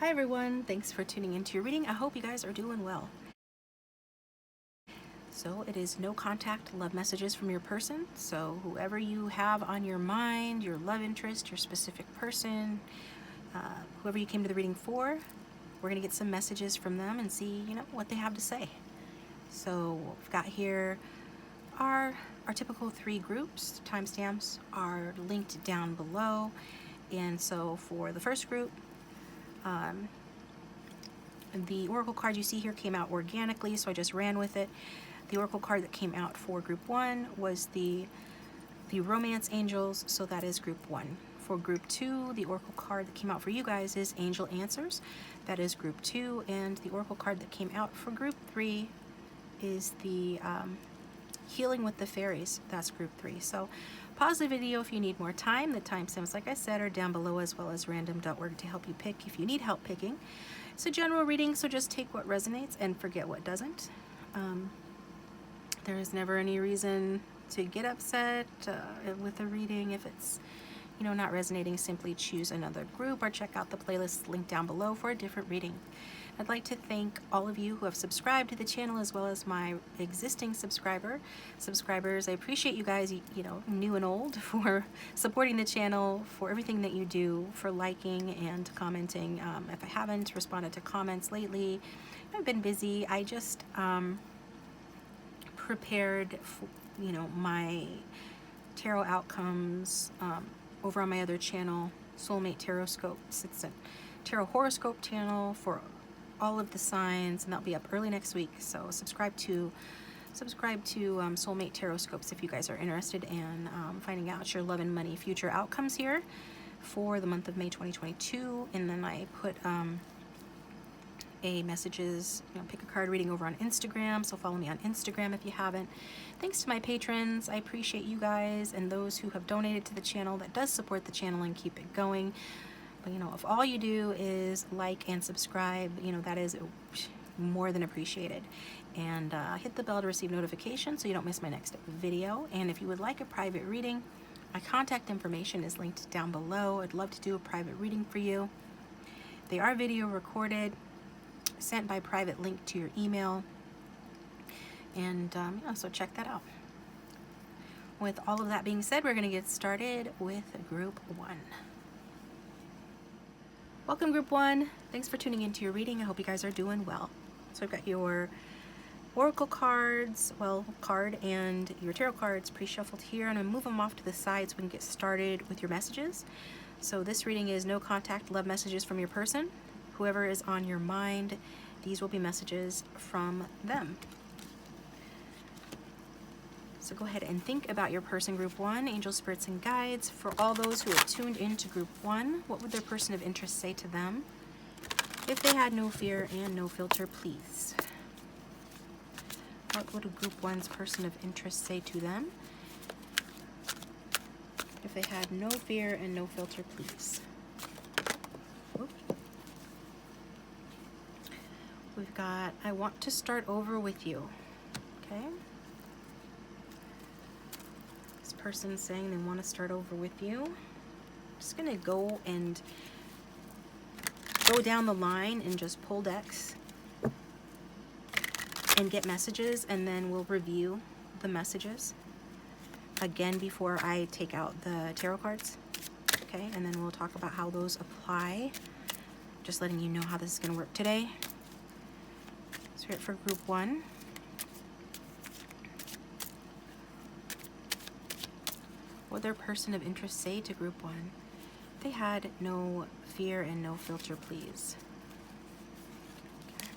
Hi everyone, thanks for tuning into your reading. I hope you guys are doing well. So it is no contact love messages from your person. So whoever you have on your mind, your love interest, your specific person, whoever you came to the reading for, we're gonna get some messages from them and see, what they have to say. So we've got here our typical 3 groups. Timestamps are linked down below. And so for the first group, the oracle card you see here came out organically, so I just ran with it. The oracle card that came out for group 1 was the romance angels, so that is group 1. For group 2, the oracle card that came out for you guys is angel answers. That is group 2, and the oracle card that came out for group 3 is the healing with the fairies. That's group 3. So pause the video if you need more time. The timestamps, like I said, are down below, as well as random.org to help you pick if you need help picking. It's a general reading, so just take what resonates and forget what doesn't. There is never any reason to get upset with a reading if it's not resonating. Simply choose another group or check out the playlist linked down below for a different reading. I'd like to thank all of you who have subscribed to the channel, as well as my existing subscribers. I appreciate you guys, new and old, for supporting the channel, for everything that you do, for liking and commenting. If I haven't responded to comments lately, I've been busy. I just prepared for, my tarot outcomes over on my other channel, Soulmate Tarot-scope. It's a tarot horoscope channel for all of the signs, and that'll be up early next week. So subscribe to Soulmate Tarot-scopes if you guys are interested in finding out your love and money future outcomes here for the month of May 2022. And then I put a messages, pick a card reading over on Instagram, so follow me on Instagram if you haven't. Thanks to my patrons. I appreciate you guys and those who have donated to the channel. That does support the channel and keep it going. But if all you do is like and subscribe, that is more than appreciated. And hit the bell to receive notifications so you don't miss my next video. And if you would like a private reading, my contact information is linked down below. I'd love to do a private reading for you. They are video recorded, sent by private link to your email. And so check that out. With all of that being said, we're going to get started with group 1. Welcome, group 1. Thanks for tuning into your reading. I hope you guys are doing well. So I've got your oracle cards, card and your tarot cards pre-shuffled here, and I'm gonna move them off to the side so we can get started with your messages. So this reading is no contact love messages from your person. Whoever is on your mind, these will be messages from them. So go ahead and think about your person, group 1, angel spirits and guides. For all those who are tuned into group 1, what would their person of interest say to them if they had no fear and no filter, please? What would a group 1's person of interest say to them if they had no fear and no filter, please? Oops. We've got, I want to start over with you. Okay. Person saying they want to start over with you. I'm just gonna go down the line and just pull decks and get messages, and then we'll review the messages again before I take out the tarot cards. Okay, and then we'll talk about how those apply. Just letting you know how this is going to work today. So we're for group 1. What would their person of interest say to group 1? They had no fear and no filter, please. Okay.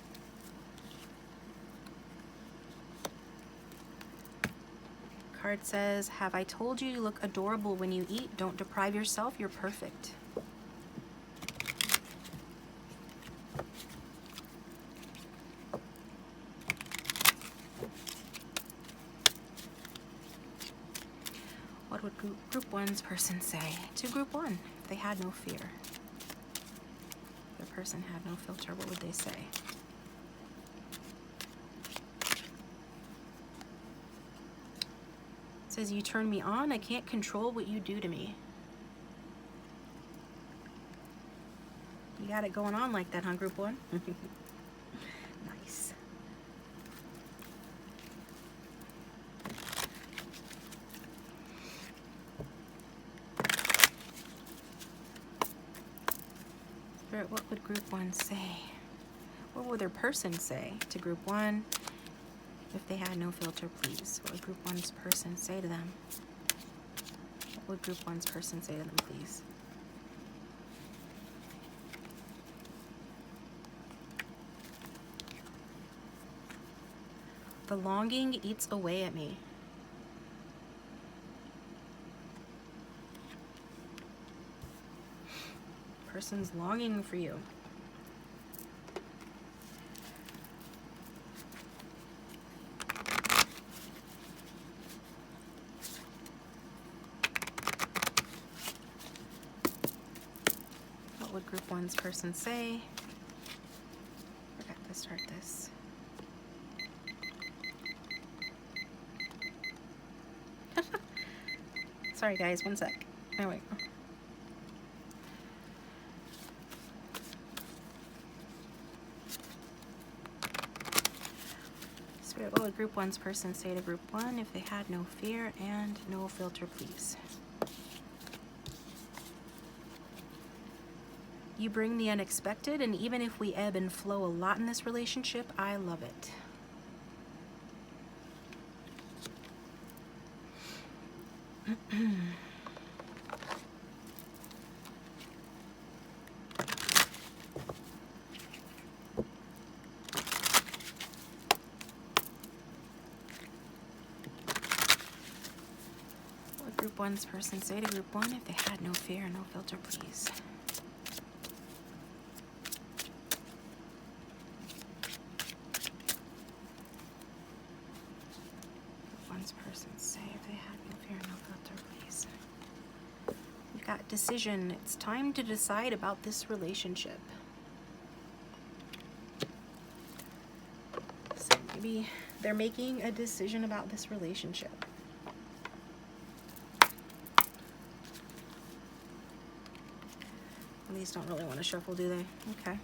Card says, have I told you you look adorable when you eat? Don't deprive yourself, you're perfect. What would group 1's person say to group 1 if they had no fear? If their person had no filter, what would they say? It says, you turn me on, I can't control what you do to me. You got it going on like that, huh, group one? Nice. Spirit, what would group one say? What would their person say to group one if they had no filter, please? What would group one's person say to them? What would group one's person say to them, please? The longing eats away at me. Person's longing for you. What would group one's person say? Forgot to start this. Sorry guys, one sec. There we go. Spirit, what would group one's person say to group one if they had no fear and no filter, please? You bring the unexpected, and even if we ebb and flow a lot in this relationship, I love it. What would group one's person say to group one if they had no fear and no filter, please? Person say if they had no fear, no filter, please. We've got decision. It's time to decide about this relationship. So maybe they're making a decision about this relationship. Well, these don't really want to shuffle, do they? Okay.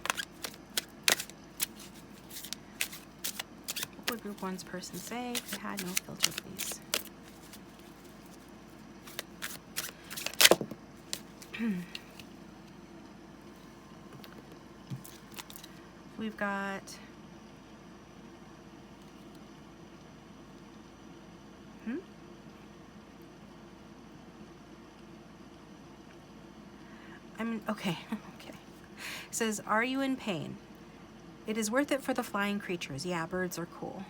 What would group one's person say if they had no filter, please? We've got okay. Okay. It says, are you in pain? It is worth it for the flying creatures. Yeah, birds are cool.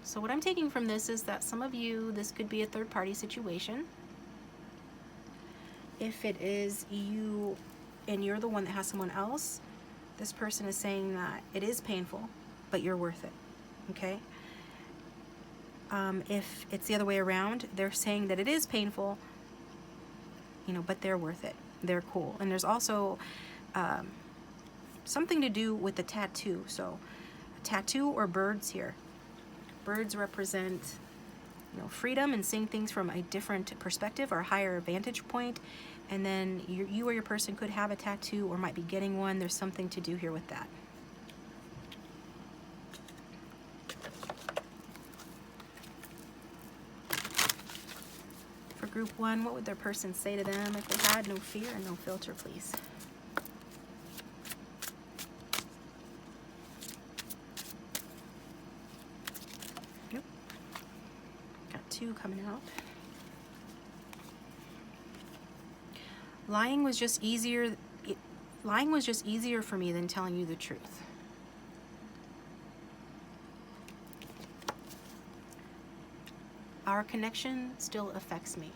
So what I'm taking from this is that some of you, this could be a third-party situation. If it is you and you're the one that has someone else, this person is saying that it is painful, but you're worth it, okay? If it's the other way around, they're saying that it is painful, you know, but they're worth it. They're cool. And there's also something to do with the tattoo. So a tattoo or birds here. Birds represent, you know, freedom and seeing things from a different perspective or a higher vantage point. And then you or your person could have a tattoo or might be getting one. There's something to do here with that. For group one, what would their person say to them if they had no fear and no filter, please? Yep. Got two coming out. Lying was just easier for me than telling you the truth. Our connection still affects me.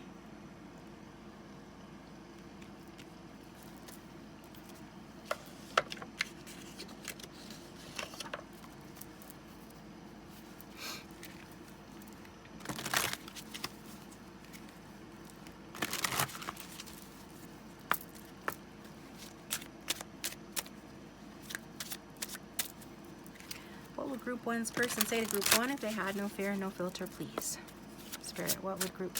What would group one's person say to group one if they had no fear and no filter, please? Spirit, what would group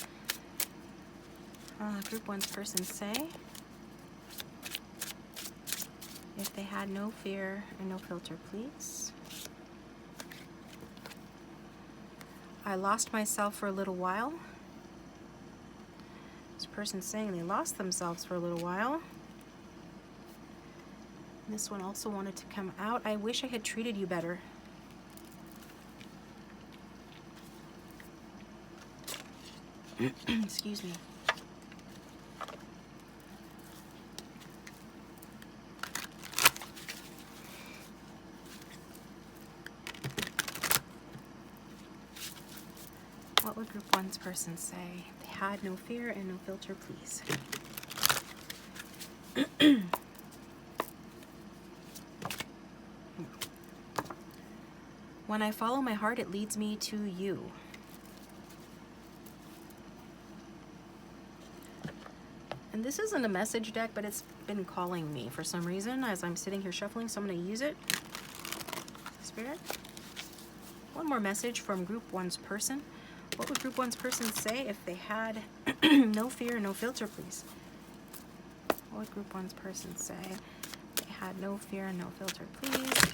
one's person say if they had no fear and no filter, please. I lost myself for a little while. This person's saying they lost themselves for a little while. This one also wanted to come out. I wish I had treated you better. Excuse me. What would group one's person say? They had no fear and no filter, please. When I follow my heart, it leads me to you. And this isn't a message deck, but it's been calling me for some reason as I'm sitting here shuffling, so I'm going to use it. Spirit. One more message from group one's person. What would group one's person say if they had no fear, no filter, please? What would group one's person say if they had no fear and no filter, please?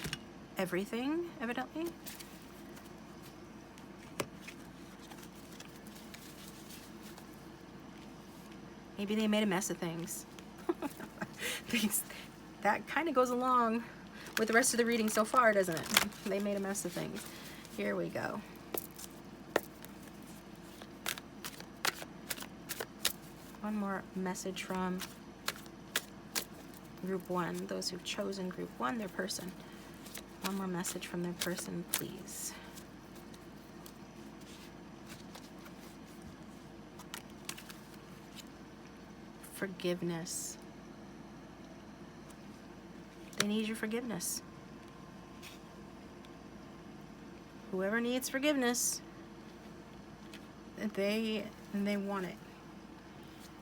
Everything, evidently. Maybe they made a mess of things. That kind of goes along with the rest of the reading so far, doesn't it? They made a mess of things. Here we go. One more message from group one, those who've chosen group one, their person. One more message from their person, please. Forgiveness. They need your forgiveness. Whoever needs forgiveness, they want it.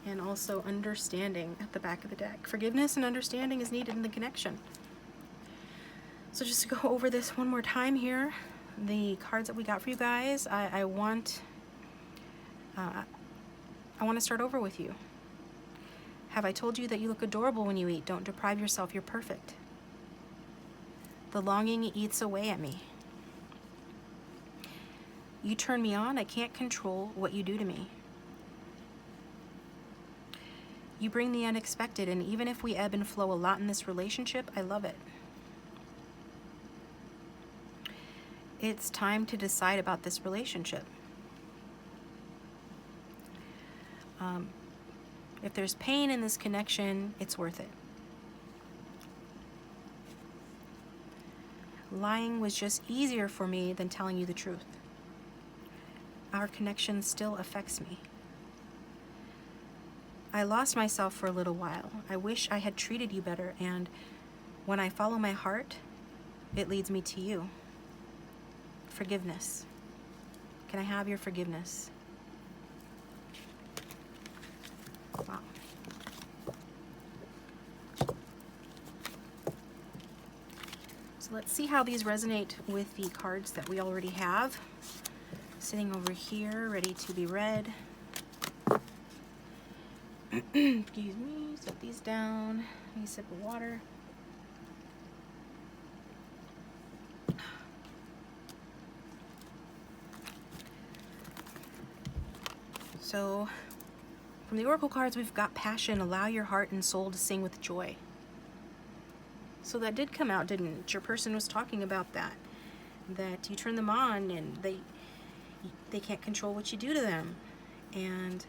And also understanding at the back of the deck. Forgiveness and understanding is needed in the connection. So just to go over this one more time here, the cards that we got for you guys, I want to start over with you. Have I told you that you look adorable when you eat? Don't deprive yourself, you're perfect. The longing eats away at me. You turn me on, I can't control what you do to me. You bring the unexpected, and even if we ebb and flow a lot in this relationship, I love it. It's time to decide about this relationship. If there's pain in this connection, it's worth it. Lying was just easier for me than telling you the truth. Our connection still affects me. I lost myself for a little while. I wish I had treated you better, and when I follow my heart, it leads me to you. Forgiveness. Can I have your forgiveness? Wow. So let's see how these resonate with the cards that we already have. Sitting over here, ready to be read. Excuse me, set these down. Need a sip of water. So, from the Oracle cards, we've got passion. Allow your heart and soul to sing with joy. So that did come out, didn't it? Your person was talking about that. That you turn them on and they can't control what you do to them. And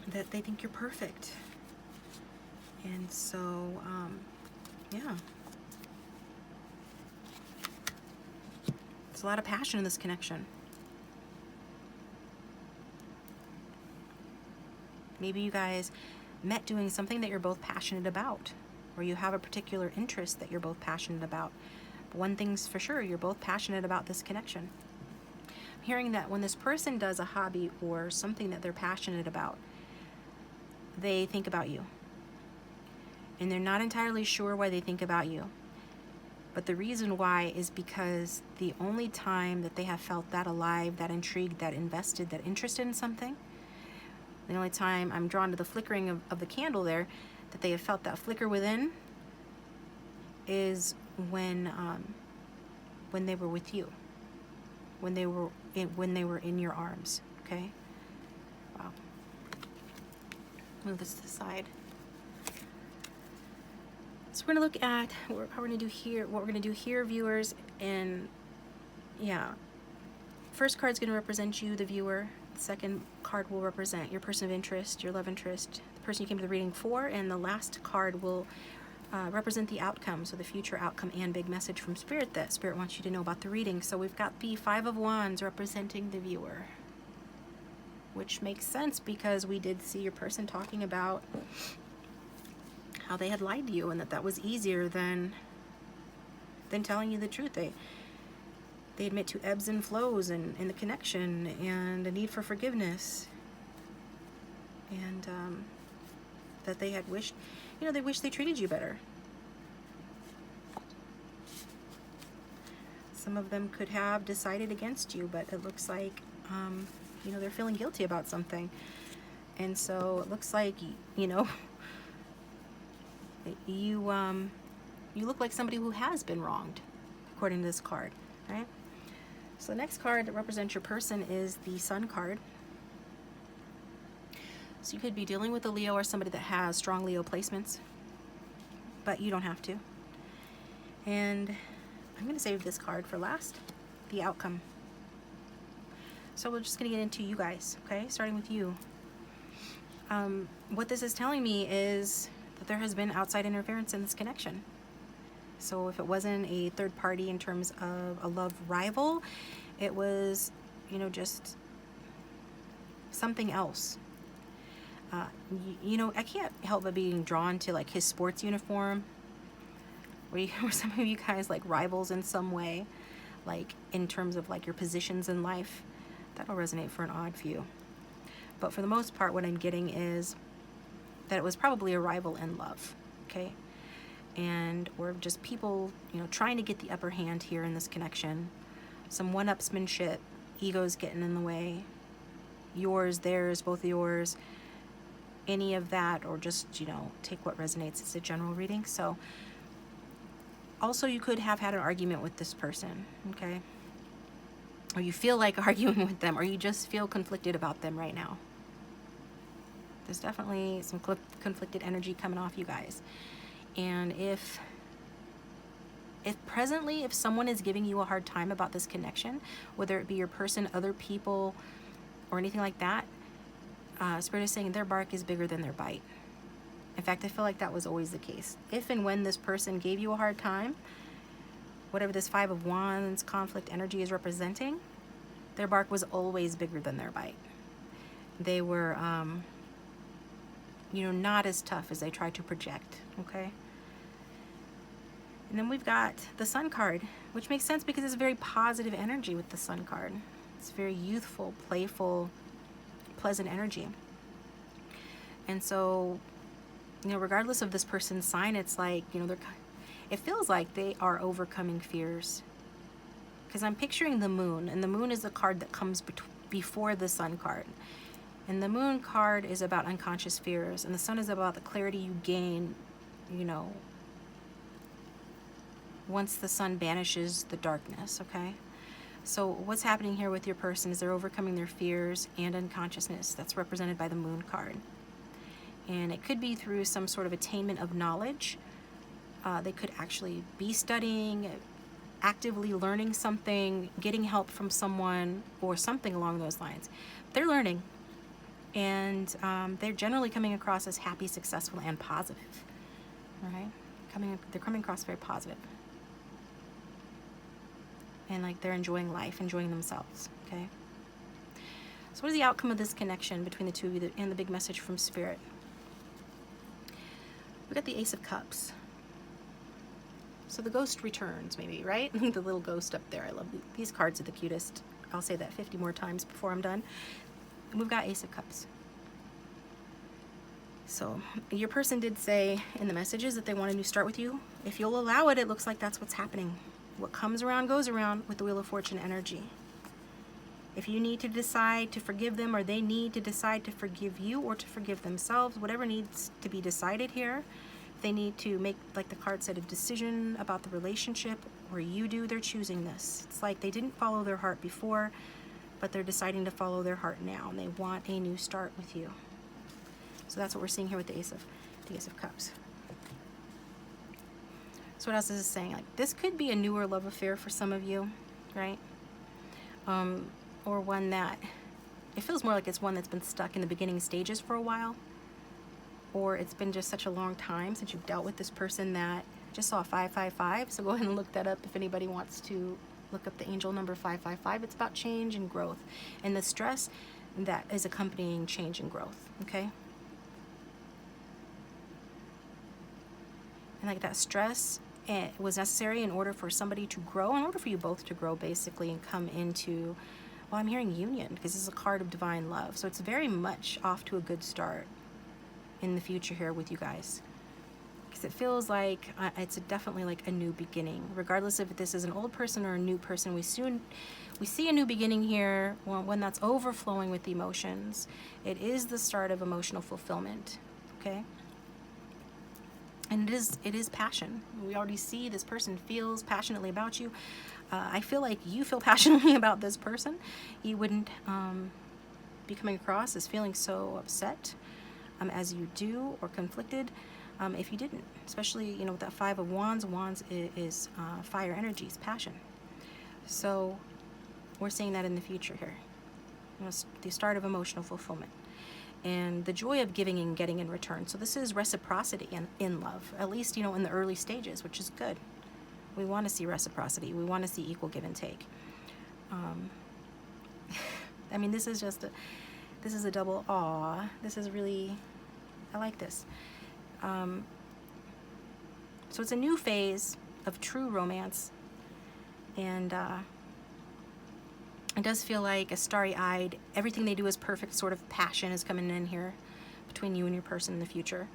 that they think you're perfect. And so, yeah. There's a lot of passion in this connection. Maybe you guys met doing something that you're both passionate about, or you have a particular interest that you're both passionate about. But one thing's for sure, you're both passionate about this connection. I'm hearing that when this person does a hobby or something that they're passionate about, they think about you. And they're not entirely sure why they think about you. But the reason why is because the only time that they have felt that alive, that intrigued, that invested, that interested in something, the only time I'm drawn to the flickering of the candle there, that they have felt that flicker within, is when they were with you, when they were in your arms. Okay. Wow. Move this to the side. So we're gonna look at how we're gonna do here. What we're gonna do here, viewers, and yeah. First card's gonna represent you, the viewer. The second card will represent your person of interest, your love interest, the person you came to the reading for, and the last card will represent the outcome, so the future outcome and big message from Spirit that Spirit wants you to know about the reading. So we've got the Five of Wands representing the viewer, which makes sense because we did see your person talking about how they had lied to you and that was easier than telling you the truth. They admit to ebbs and flows in the connection and a need for forgiveness, and that they had wished, they wished they treated you better. Some of them could have decided against you, but it looks like, they're feeling guilty about something. And so it looks like, you look like somebody who has been wronged, according to this card, right? So the next card that represents your person is the Sun card. So you could be dealing with a Leo or somebody that has strong Leo placements, but you don't have to. And I'm going to save this card for last, the outcome. So we're just going to get into you guys, okay? Starting with you. What this is telling me is that there has been outside interference in this connection. So if it wasn't a third party in terms of a love rival, it was, just something else. I can't help but being drawn to like his sports uniform, where some of you guys like rivals in some way, like in terms of like your positions in life. That'll resonate for an odd few. But for the most part, what I'm getting is that it was probably a rival in love, okay? And we're just people, trying to get the upper hand here in this connection. Some one-upsmanship, egos getting in the way. Yours, theirs, both yours. Any of that, or just, take what resonates. It's a general reading. So also you could have had an argument with this person, okay? Or you feel like arguing with them, or you just feel conflicted about them right now. There's definitely some conflicted energy coming off you guys. And if presently, if someone is giving you a hard time about this connection, whether it be your person, other people, or anything like that, Spirit is saying their bark is bigger than their bite. In fact, I feel like that was always the case. If and when this person gave you a hard time, whatever this Five of Wands conflict energy is representing, their bark was always bigger than their bite. They were, not as tough as they try to project, okay? And then we've got the Sun card, which makes sense because it's very positive energy with the Sun card. It's very youthful, playful, pleasant energy. And so, regardless of this person's sign, it's like, it feels like they are overcoming fears. Because I'm picturing the Moon, and the Moon is the card that comes before the Sun card. And the Moon card is about unconscious fears, and the Sun is about the clarity you gain, once the sun banishes the darkness, okay? So what's happening here with your person is they're overcoming their fears and unconsciousness. That's represented by the Moon card. And it could be through some sort of attainment of knowledge. They could actually be studying, actively learning something, getting help from someone, or something along those lines. They're learning, and they're generally coming across as happy, successful, and positive, right? They're coming across very positive. And like they're enjoying life, enjoying themselves, okay? So what is the outcome of this connection between the two of you and the big message from Spirit? We got the Ace of Cups. So the ghost returns, maybe, right? The little ghost up there. I love these cards are the cutest. I'll say that 50 more times before I'm done. And we've got Ace of Cups. So your person did say in the messages that they want a new start with you. If you'll allow it, it looks like that's what's happening. What comes around goes around with the Wheel of Fortune energy. If you need to decide to forgive them, or they need to decide to forgive you or to forgive themselves, whatever needs to be decided here, They need to make, like the card said, a decision about the relationship, or you do. They're choosing this. It's like they didn't follow their heart before, but they're deciding to follow their heart now, and they want a new start with you. So that's what we're seeing here with the Ace of Cups. So what else is this saying? Like, this could be a newer love affair for some of you, right? Or one that, it feels more like it's one that's been stuck in the beginning stages for a while, or it's been just such a long time since you've dealt with this person that just saw 555. So go ahead and look that up if anybody wants to look up the angel number 555. It's about change and growth and the stress that is accompanying change and growth, okay? And like that stress, it was necessary in order for somebody to grow, in order for you both to grow basically and come into, well, I'm hearing union, because this is a card of divine love. So it's very much off to a good start in the future here with you guys, because it feels like it's definitely like a new beginning, regardless if this is an old person or a new person. We see a new beginning here, one that's overflowing with emotions. It is the start of emotional fulfillment, okay? And it is passion. We already see this person feels passionately about you. I feel like you feel passionately about this person. You wouldn't be coming across as feeling so upset as you do, or conflicted if you didn't. Especially, you know, with that Five of Wands. Wands is fire energies, passion. So we're seeing that in the future here. You know, the start of emotional fulfillment. And the joy of giving and getting in return. So this is reciprocity in love, at least, you know, in the early stages, which is good. We want to see reciprocity. We want to see equal give and take. I mean, this is a double awe. This is really, I like this. So it's a new phase of true romance. And it does feel like a starry-eyed, everything they do is perfect sort of passion is coming in here between you and your person in the future.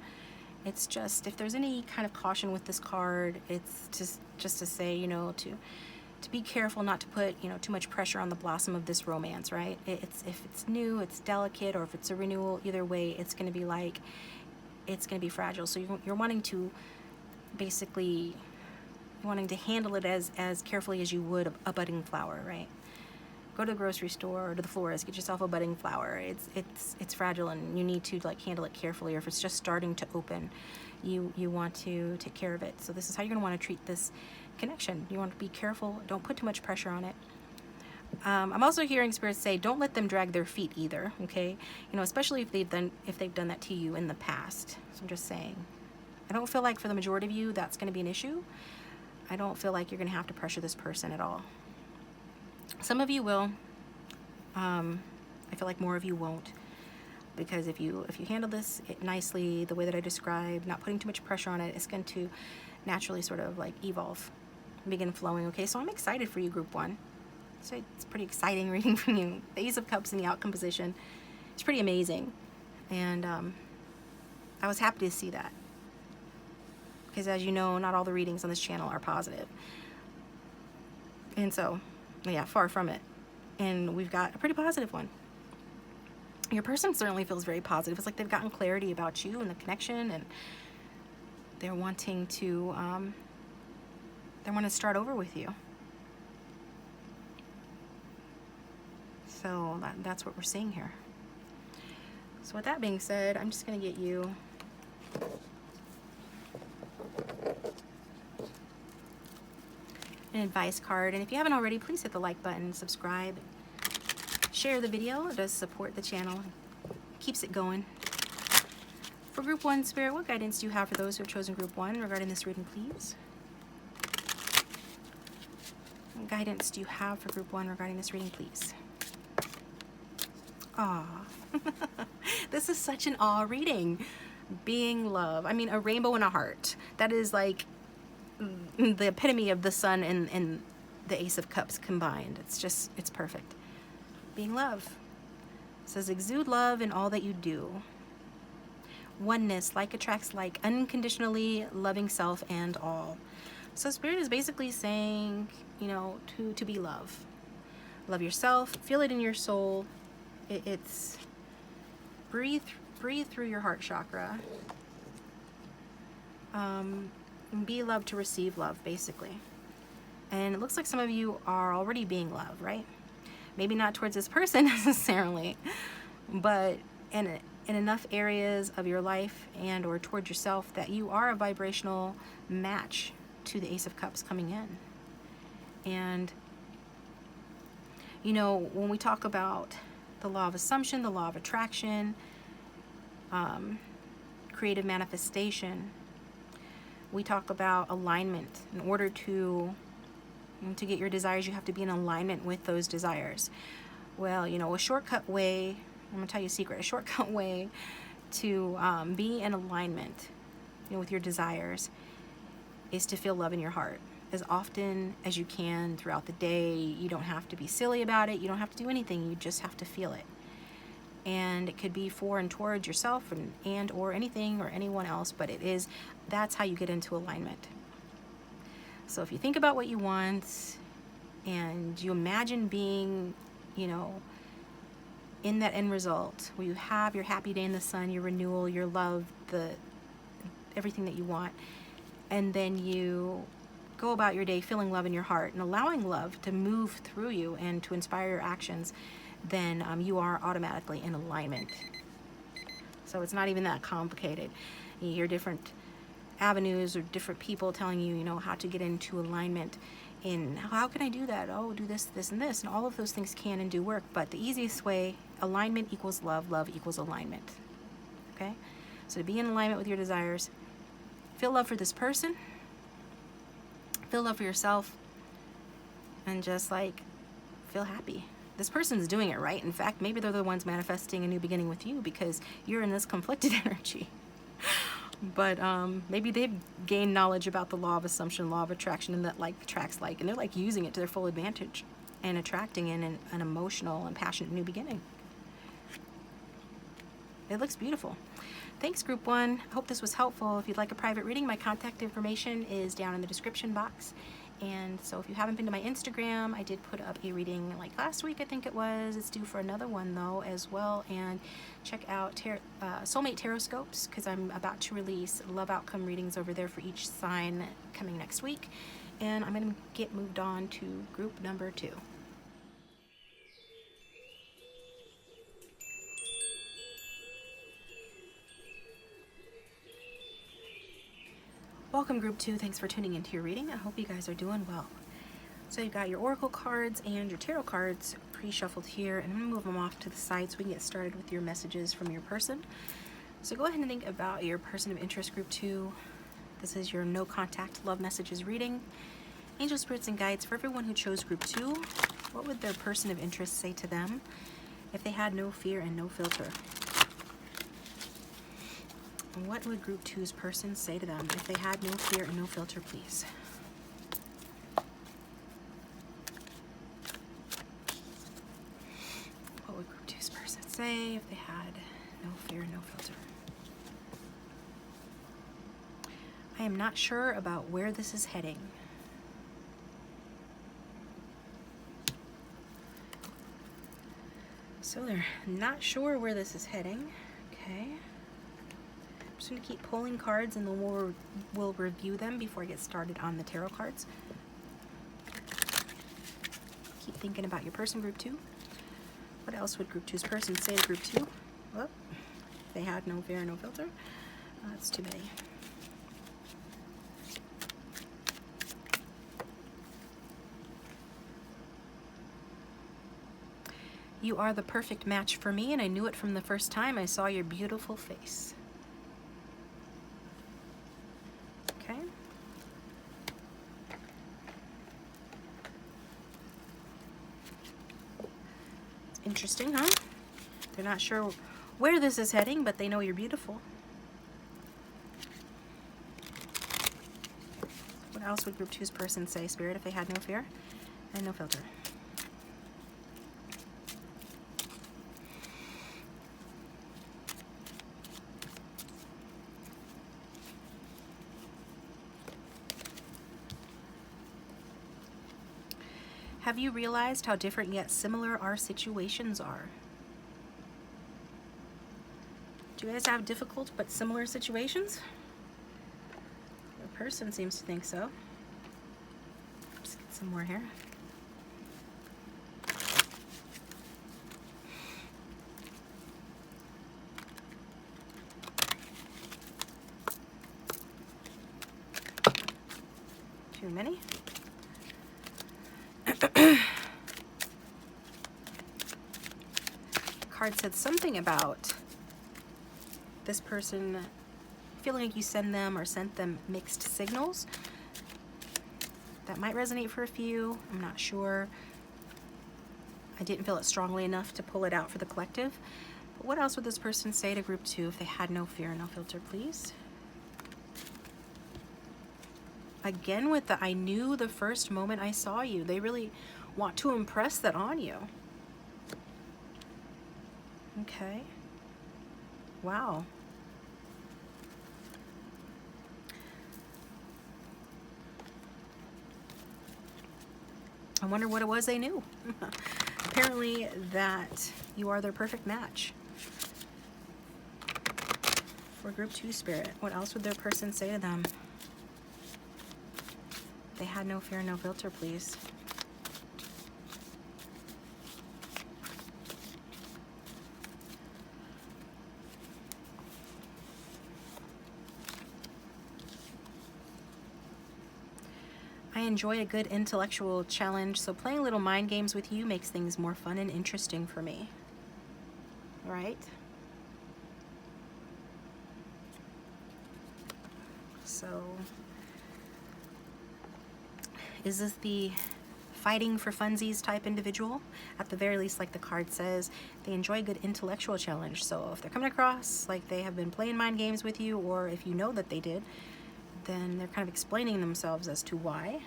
It's just, if there's any kind of caution with this card, it's just to say, you know, to be careful not to put, you know, too much pressure on the blossom of this romance, right? If it's new, it's delicate, or if it's a renewal, either way, it's going to be like, it's going to be fragile. So you're wanting to basically, wanting to handle it as carefully as you would a budding flower, right? Go to the grocery store or to the florist, get yourself a budding flower. It's fragile, and you need to like handle it carefully. Or if it's just starting to open, you want to take care of it. So this is how you're going to want to treat this connection. You want to be careful. Don't put too much pressure on it. I'm also hearing spirits say, don't let them drag their feet either. Okay, you know, especially if they've done that to you in the past. So I'm just saying, I don't feel like for the majority of you that's going to be an issue. I don't feel like you're going to have to pressure this person at all. Some of you will. I feel like more of you won't, because if you handle this nicely, the way that I described, not putting too much pressure on it, it's going to naturally sort of like evolve, begin flowing. Okay, so I'm excited for you, Group 1. So it's pretty exciting reading from you. The Ace of Cups in the outcome position. It's pretty amazing, and I was happy to see that, because as you know, not all the readings on this channel are positive, and so. Yeah, far from it. And we've got a pretty positive one. Your person certainly feels very positive. It's like they've gotten clarity about you and the connection, and they're wanting to start over with you. So that's what we're seeing here. So with that being said, I'm just going to get you an advice card, and if you haven't already, please hit the like button, subscribe, share the video. It does support the channel, keeps it going. For Group 1, Spirit, what guidance do you have for those who have chosen Group 1 regarding this reading, please? What guidance do you have for Group 1 regarding this reading, please? Aw. This is such an awe reading. Being love. I mean, a rainbow and a heart. That is like the epitome of the sun and the Ace of Cups combined. It's perfect. Being love. It says, exude love in all that you do. Oneness, like attracts like, unconditionally loving self and all. So Spirit is basically saying, you know, to be love. Love yourself, feel it in your soul. It's breathe through your heart chakra. be loved to receive love, basically. And it looks like some of you are already being loved, right? Maybe not towards this person necessarily, but in enough areas of your life and or toward yourself that you are a vibrational match to the Ace of Cups coming in. And, you know, when we talk about the law of assumption, the law of attraction, creative manifestation, we talk about alignment. In order to get your desires, you have to be in alignment with those desires. Well, you know, a shortcut way, I'm gonna tell you a secret, a shortcut way to be in alignment, you know, with your desires is to feel love in your heart as often as you can throughout the day. You don't have to be silly about it. You don't have to do anything. You just have to feel it. And it could be for and towards yourself and or anything or anyone else, but that's how you get into alignment. So if you think about what you want and you imagine being, you know, in that end result where you have your happy day in the sun, your renewal, your love, everything that you want, and then you go about your day feeling love in your heart and allowing love to move through you and to inspire your actions, then you are automatically in alignment. So it's not even that complicated. You hear different avenues or different people telling you, you know, how to get into alignment. In how can I do that? Oh, do this, this, and this. And all of those things can and do work. But the easiest way, alignment equals love, love equals alignment. Okay? So to be in alignment with your desires, feel love for this person, feel love for yourself, and just like feel happy. This person's doing it right. In fact, maybe they're the ones manifesting a new beginning with you because you're in this conflicted energy. But maybe they've gained knowledge about the law of assumption, law of attraction, and that like attracts like, and they're like using it to their full advantage and attracting in an emotional and passionate new beginning. It looks beautiful. Thanks, Group 1. I hope this was helpful. If you'd like a private reading, my contact information is down in the description box. And so if you haven't been to my Instagram, I did put up a reading like last week, I think it was. It's due for another one though as well. And check out Soulmate Tarot-scopes because I'm about to release love outcome readings over there for each sign coming next week. And I'm going to get moved on to group number 2. Welcome, Group 2. Thanks for tuning into your reading. I hope you guys are doing well. So you've got your oracle cards and your tarot cards pre-shuffled here, and I'm going to move them off to the side so we can get started with your messages from your person. So go ahead and think about your person of interest, Group 2. This is your no contact love messages reading. Angel spirits and guides, for everyone who chose Group 2, what would their person of interest say to them if they had no fear and no filter? What would Group 2's person say to them if they had no fear and no filter, please? What would Group 2's person say if they had no fear and no filter? I am not sure about where this is heading. So they're not sure where this is heading. Okay. I'm just going to keep pulling cards and then we'll review them before I get started on the tarot cards. Keep thinking about your person, Group 2. What else would Group 2's person say to Group 2? Well, they had no fear, no filter. That's too many. You are the perfect match for me, and I knew it from the first time I saw your beautiful face. Okay. It's interesting, huh? They're not sure where this is heading, but they know you're beautiful. What else would Group 2's person say, Spirit, if they had no fear and no filter? Have you realized how different yet similar our situations are? Do you guys have difficult but similar situations? person seems to think so. Let's get some more here. Too many. Card said something about this person feeling like you send them or sent them mixed signals. That might resonate for a few. I'm not sure. I didn't feel it strongly enough to pull it out for the collective. But what else would this person say to group 2 if they had no fear, no filter, please? Again with the I knew the first moment I saw you. They really want to impress that on you. Okay. Wow. I wonder what it was they knew. Apparently that you are their perfect match. For group 2 spirit, what else would their person say to them? They had no fear, no filter, please. I enjoy a good intellectual challenge, so playing little mind games with you makes things more fun and interesting for me. Right? So, is this the fighting for funsies type individual? At the very least, like the card says, they enjoy a good intellectual challenge. So if they're coming across like they have been playing mind games with you, or if you know that they did, then they're kind of explaining themselves as to why.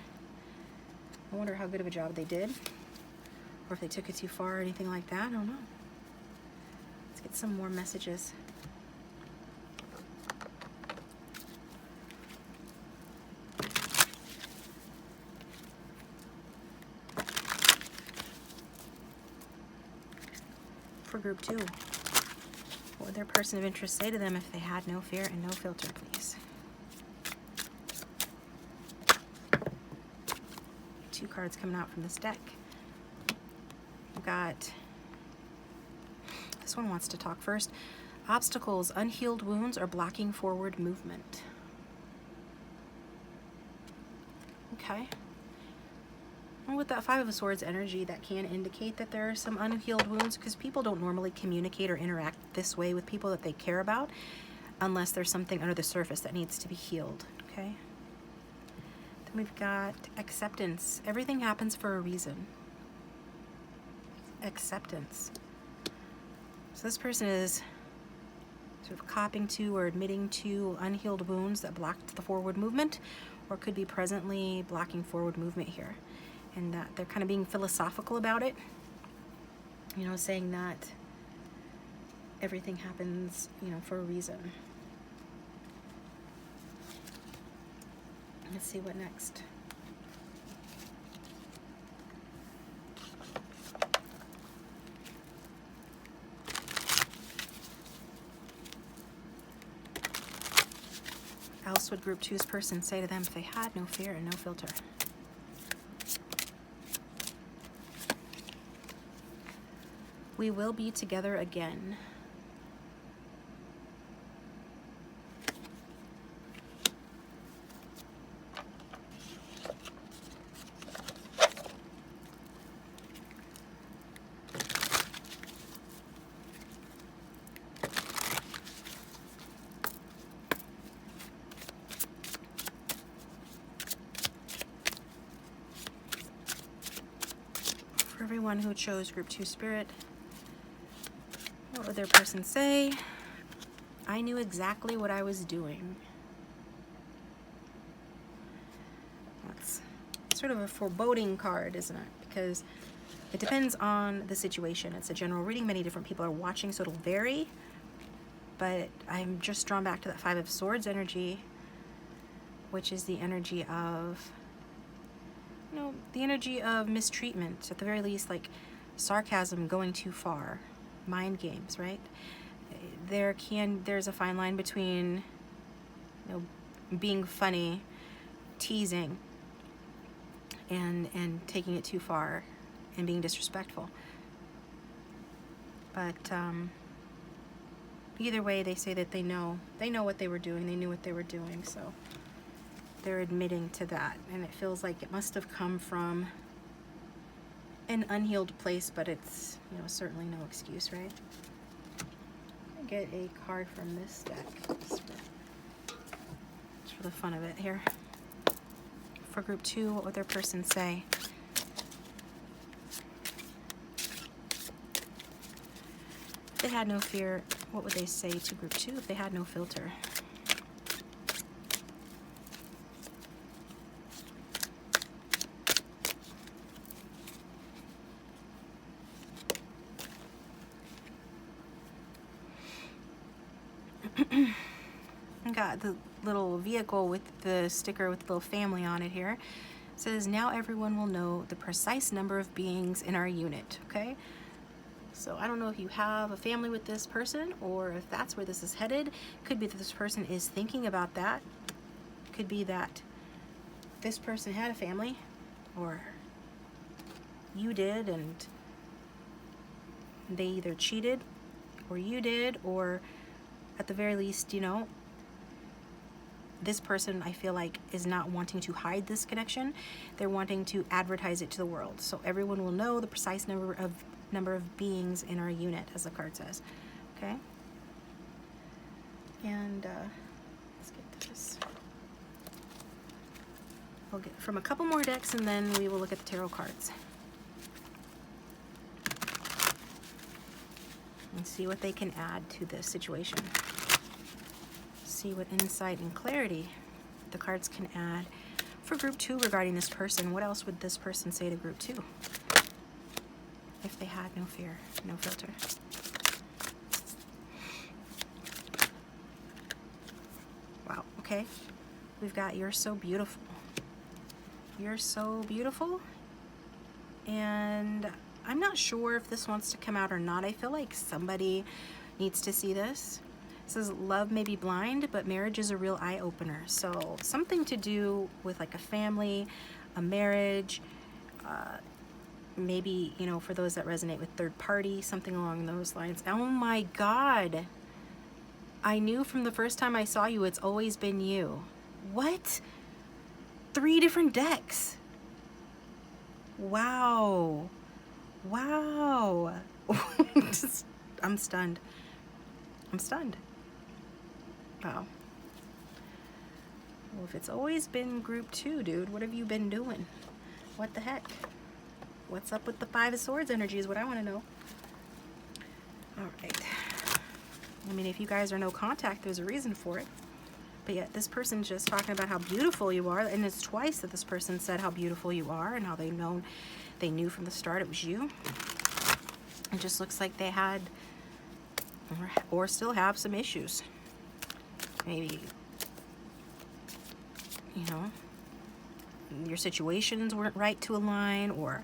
I wonder how good of a job they did, or if they took it too far or anything like that. I don't know. Let's get some more messages. For group 2, what would their person of interest say to them if they had no fear and no filter, please? 2 cards coming out from this deck. We've got, this one wants to talk first. Obstacles, unhealed wounds, or blocking forward movement. Okay. And with that 5 of Swords energy, that can indicate that there are some unhealed wounds, because people don't normally communicate or interact this way with people that they care about unless there's something under the surface that needs to be healed. Okay. Then we've got acceptance. Everything happens for a reason. Acceptance. So this person is sort of copping to or admitting to unhealed wounds that blocked the forward movement, or could be presently blocking forward movement here. And that they're kind of being philosophical about it. You know, saying that everything happens, you know, for a reason. Let's see what next. What else would group 2's person say to them if they had no fear and no filter? We will be together again. For everyone who chose group 2 spirit, what would their person say? I knew exactly what I was doing. That's sort of a foreboding card, isn't it? Because it depends on the situation. It's a general reading. Many different people are watching, so it'll vary. But I'm just drawn back to that 5 of Swords energy, which is the energy of, you know, the energy of mistreatment. At the very least, like sarcasm going too far. Mind games, right? There's a fine line between, you know, being funny teasing and taking it too far and being disrespectful. But either way, they say that they know what they were doing. They knew what they were doing, so they're admitting to that. And it feels like it must have come from an unhealed place, but it's, you know, certainly no excuse, right? I get a card from this deck just for the fun of it here. For group 2, what would their person say? If they had no fear, what would they say to group 2 if they had no filter? Got the little vehicle with the sticker with the little family on it here. It says, now everyone will know the precise number of beings in our unit. Okay, so I don't know if you have a family with this person or if that's where this is headed. Could be that this person is thinking about that. Could be that this person had a family, or you did and they either cheated or you did, or at the very least, you know, this person, I feel like, is not wanting to hide this connection. They're wanting to advertise it to the world, so everyone will know the precise number of beings in our unit, as the card says. Okay, and let's get this. We'll get from a couple more decks, and then we will look at the tarot cards and see what they can add to this situation. See what insight and clarity the cards can add for group 2 regarding this person. What else would this person say to group 2 if they had no fear, no filter? Wow, okay. We've got, you're so beautiful. You're so beautiful. And I'm not sure if this wants to come out or not. I feel like somebody needs to see this. It says, love may be blind, but marriage is a real eye-opener. So something to do with like a family, a marriage, maybe, you know, for those that resonate with third party, something along those lines. Oh my God. I knew from the first time I saw you, it's always been you. What? 3 different decks. Wow. Wow. I'm stunned. I'm stunned. Wow. Well, if it's always been group 2, dude, what have you been doing? What the heck? What's up with the 5 of Swords energy is what I want to know. All right. I mean, if you guys are no contact, there's a reason for it. But yet this person's just talking about how beautiful you are, and it's twice that this person said how beautiful you are and how they knew from the start it was you. It just looks like they had or still have some issues. Maybe, you know, your situations weren't right to align, or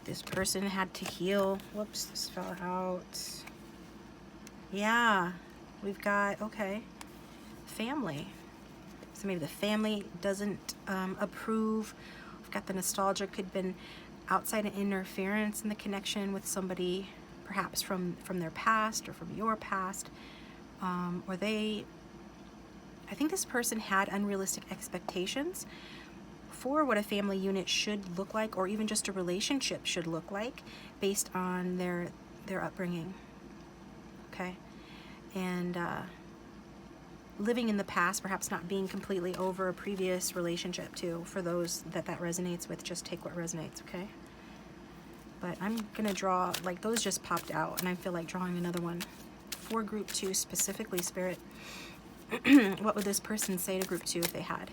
this person had to heal. Whoops, this fell out. Yeah, we've got, okay, family. So maybe the family doesn't approve. We've got the nostalgia, could have been outside interference in the connection with somebody, perhaps from their past or from your past, or I think this person had unrealistic expectations for what a family unit should look like, or even just a relationship should look like, based on their upbringing. Okay, and living in the past, perhaps not being completely over a previous relationship too. For those that resonates with, just take what resonates. Okay, but I'm gonna draw, like, those just popped out, and I feel like drawing another one for group 2 specifically, Spirit. What would this person say to group 2 if they had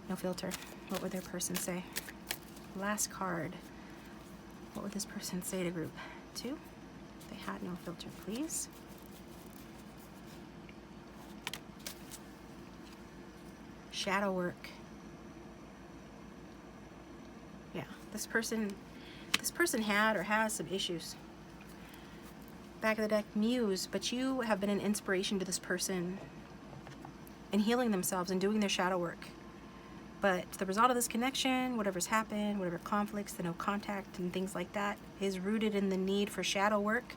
no filter? What would their person say? Last card. What would this person say to group 2 if they had no filter, please? Shadow work. Yeah, this person had or has some issues. Back of the deck, Muse, but you have been an inspiration to this person in healing themselves and doing their shadow work. But the result of this connection, whatever's happened, whatever conflicts, the no contact and things like that, is rooted in the need for shadow work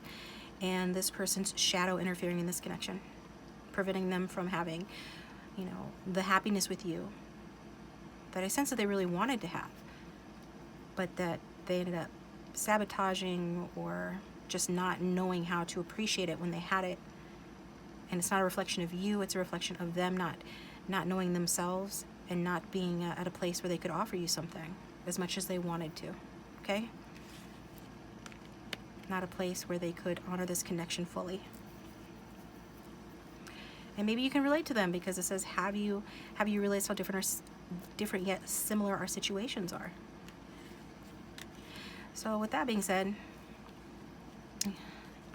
and this person's shadow interfering in this connection, preventing them from having, you know, the happiness with you that I sense that they really wanted to have, but that they ended up sabotaging or just not knowing how to appreciate it when they had it. And it's not a reflection of you, it's a reflection of them not knowing themselves and not being at a place where they could offer you something as much as they wanted to, okay? Not a place where they could honor this connection fully. And maybe you can relate to them because it says, have you realized how different yet similar our situations are? So with that being said,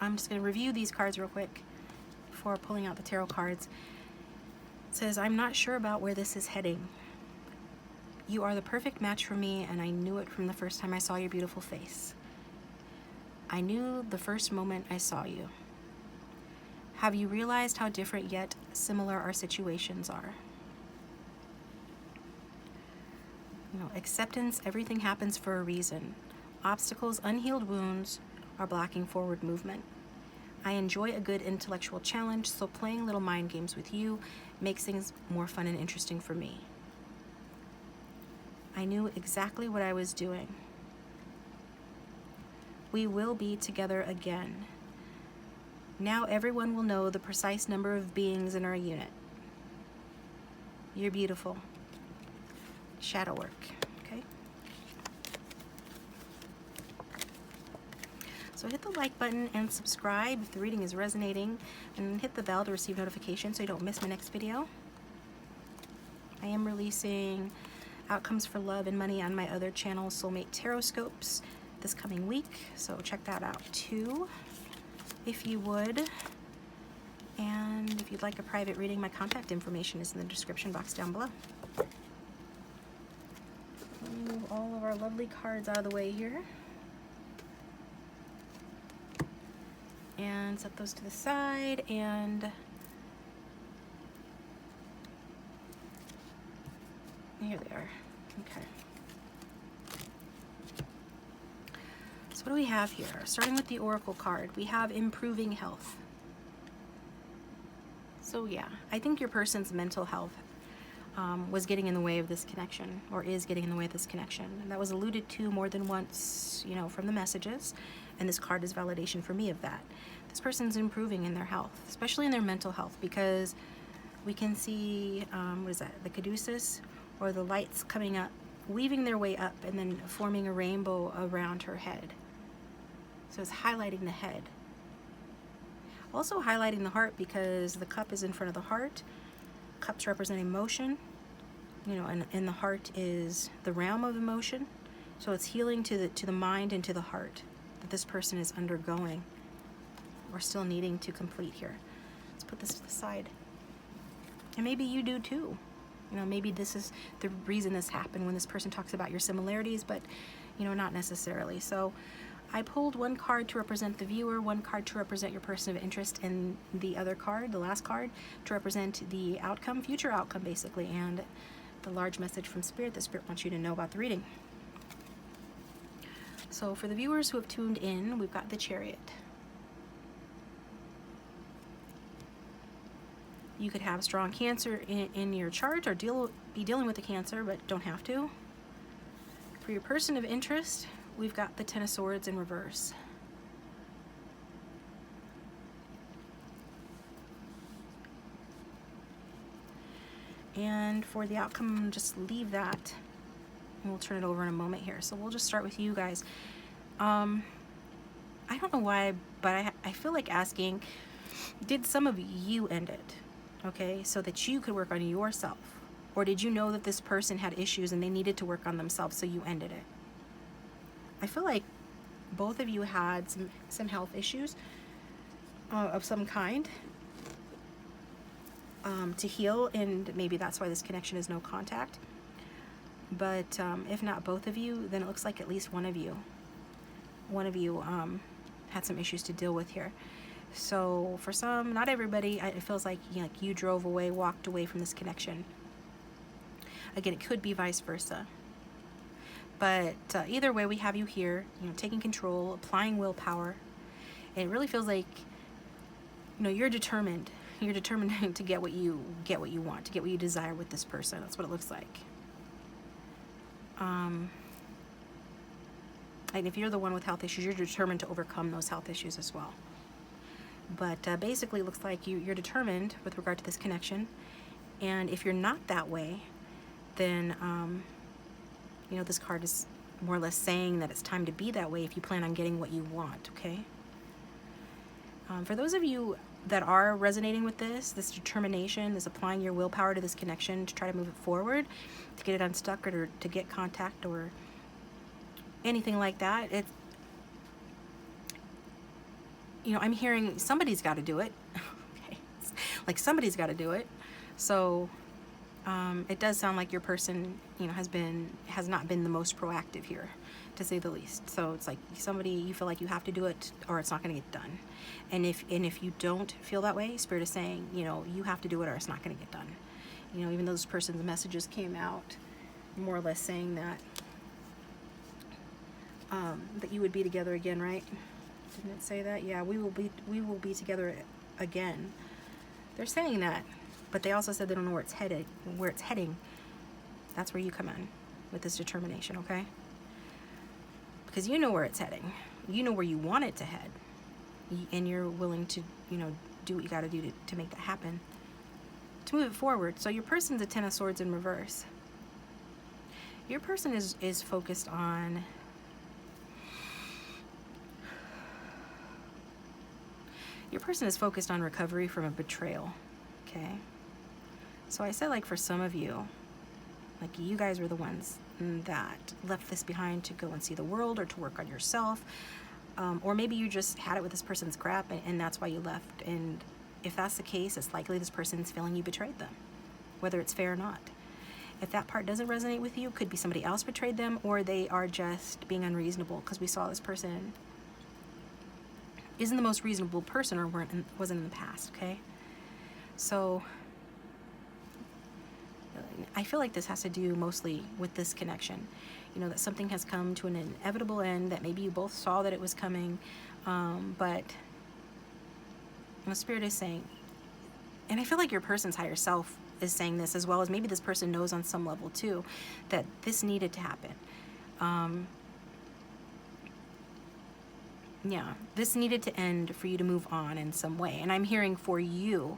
I'm just going to review these cards real quick before pulling out the tarot cards. It says, I'm not sure about where this is heading. You are the perfect match for me, and I knew it from the first time I saw your beautiful face. I knew the first moment I saw you. Have you realized how different yet similar our situations are? You know, acceptance, everything happens for a reason. Obstacles, unhealed wounds are blocking forward movement. I enjoy a good intellectual challenge, so playing little mind games with you makes things more fun and interesting for me. I knew exactly what I was doing. We will be together again. Now everyone will know the precise number of beings in our unit. You're beautiful. Shadow work, okay? So hit the like button and subscribe if the reading is resonating, and hit the bell to receive notifications so you don't miss my next video. I am releasing outcomes for love and money on my other channel, Soulmate Tarot-scopes, this coming week, so check that out too if you would. And if you'd like a private reading, my contact information is in the description box down below. Move all of our lovely cards out of the way here. And set those to the side, and here they are. Okay. So what do we have here? Starting with the Oracle card, we have improving health. So yeah, I think your person's mental health was getting in the way of this connection, or is getting in the way of this connection. And that was alluded to more than once, you know, from the messages. And this card is validation for me of that. This person's improving in their health, especially in their mental health, because we can see, what is that, the caduceus, or the lights coming up, weaving their way up, and then forming a rainbow around her head. So it's highlighting the head. Also highlighting the heart, because the cup is in front of the heart. Cups represent emotion, you know, and the heart is the realm of emotion. So it's healing to the mind and to the heart that this person is undergoing or still needing to complete here. Let's put this to the side. And maybe you do too. You know, maybe this is the reason this happened when this person talks about your similarities, but, you know, not necessarily. So I pulled one card to represent the viewer, one card to represent your person of interest, and the other card, the last card, to represent the outcome, future outcome basically, and the large message from Spirit that Spirit wants you to know about the reading. So for the viewers who have tuned in, we've got the Chariot. You could have strong Cancer in your chart, or be dealing with the Cancer, but don't have to. For your person of interest, we've got the Ten of Swords in reverse. And for the outcome, just leave that. And we'll turn it over in a moment here. So we'll just start with you guys. I don't know why, but I feel like asking, did some of you end it? Okay, so that you could work on yourself? Or did you know that this person had issues and they needed to work on themselves, so you ended it? I feel like both of you had some health issues of some kind to heal, and maybe that's why this connection is no contact. But if not both of you, then it looks like at least one of you had some issues to deal with here. So for some, not everybody, it feels like, you know, like you drove away, walked away from this connection. Again, it could be vice versa. But either way, we have you here, you know, taking control, applying willpower. And it really feels like, you know, you're determined. You're determined to get what you want, to get what you desire with this person. That's what it looks like. And if you're the one with health issues, you're determined to overcome those health issues as well. But basically, it looks like you're determined with regard to this connection. And if you're not that way, then, you know, this card is more or less saying that it's time to be that way if you plan on getting what you want, okay? For those of you that are resonating with this determination, this applying your willpower to this connection to try to move it forward, to get it unstuck, or to get contact or anything like that, it's, you know, I'm hearing somebody's got to do it. Okay, like somebody's got to do it. So it does sound like your person, you know, has not been the most proactive here, to say the least. So it's like somebody, you feel like you have to do it or it's not going to get done. And if you don't feel that way, Spirit is saying, you know, you have to do it or it's not going to get done. You know, even though this person's messages came out more or less saying that that you would be together again, right? Didn't it say that? Yeah, we will be together again. They're saying that, but they also said they don't know where it's heading. That's where you come in with this determination, okay? Because you know where it's heading. You know where you want it to head. And you're willing to, you know, do what you got to do to make that happen, to move it forward. So your person's a 10 of Swords in reverse. Your person is focused on recovery from a betrayal, okay? So I said, like, for some of you, like, you guys were the ones that left this behind to go and see the world or to work on yourself. Or maybe you just had it with this person's crap and that's why you left. And if that's the case, it's likely this person's feeling you betrayed them, whether it's fair or not. If that part doesn't resonate with you, could be somebody else betrayed them, or they are just being unreasonable, because we saw this person isn't the most reasonable person or wasn't in the past, okay? So I feel like this has to do mostly with this connection. You know, that something has come to an inevitable end, that maybe you both saw that it was coming, but the Spirit is saying, and I feel like your person's higher self is saying this, as well as maybe this person knows on some level too, that this needed to happen. Yeah, this needed to end for you to move on in some way. And I'm hearing for you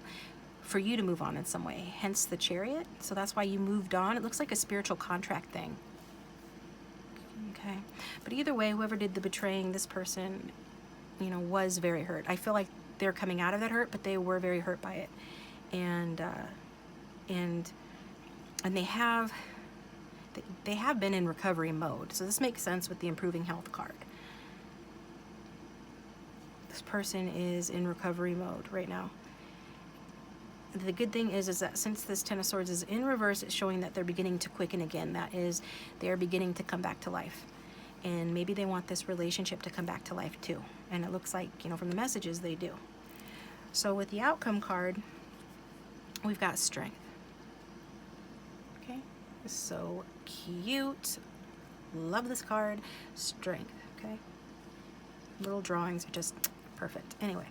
to move on in some way, hence the Chariot. So that's why you moved on. It looks like a spiritual contract thing. Okay, but either way, whoever did the betraying, this person, you know, was very hurt. I feel like they're coming out of that hurt, but they were very hurt by it. And they have been in recovery mode. So this makes sense with the improving health card. This person is in recovery mode right now. The good thing is that since this 10 of Swords is in reverse, it's showing that they're beginning to quicken again. That is, they are beginning to come back to life. And maybe they want this relationship to come back to life too. And it looks like, you know, from the messages, they do. So with the outcome card, we've got strength. Okay, so cute. Love this card. Strength, okay? Little drawings are just perfect. Anyway,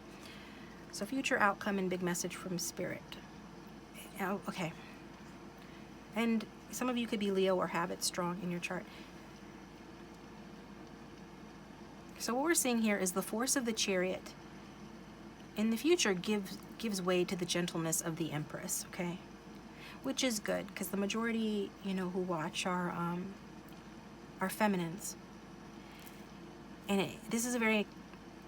so future outcome and big message from Spirit. Oh, okay. And some of you could be Leo or have it strong in your chart. So what we're seeing here is the force of the Chariot in the future gives way to the gentleness of the Empress, okay? Which is good, because the majority, you know, who watch are feminines. And this is a very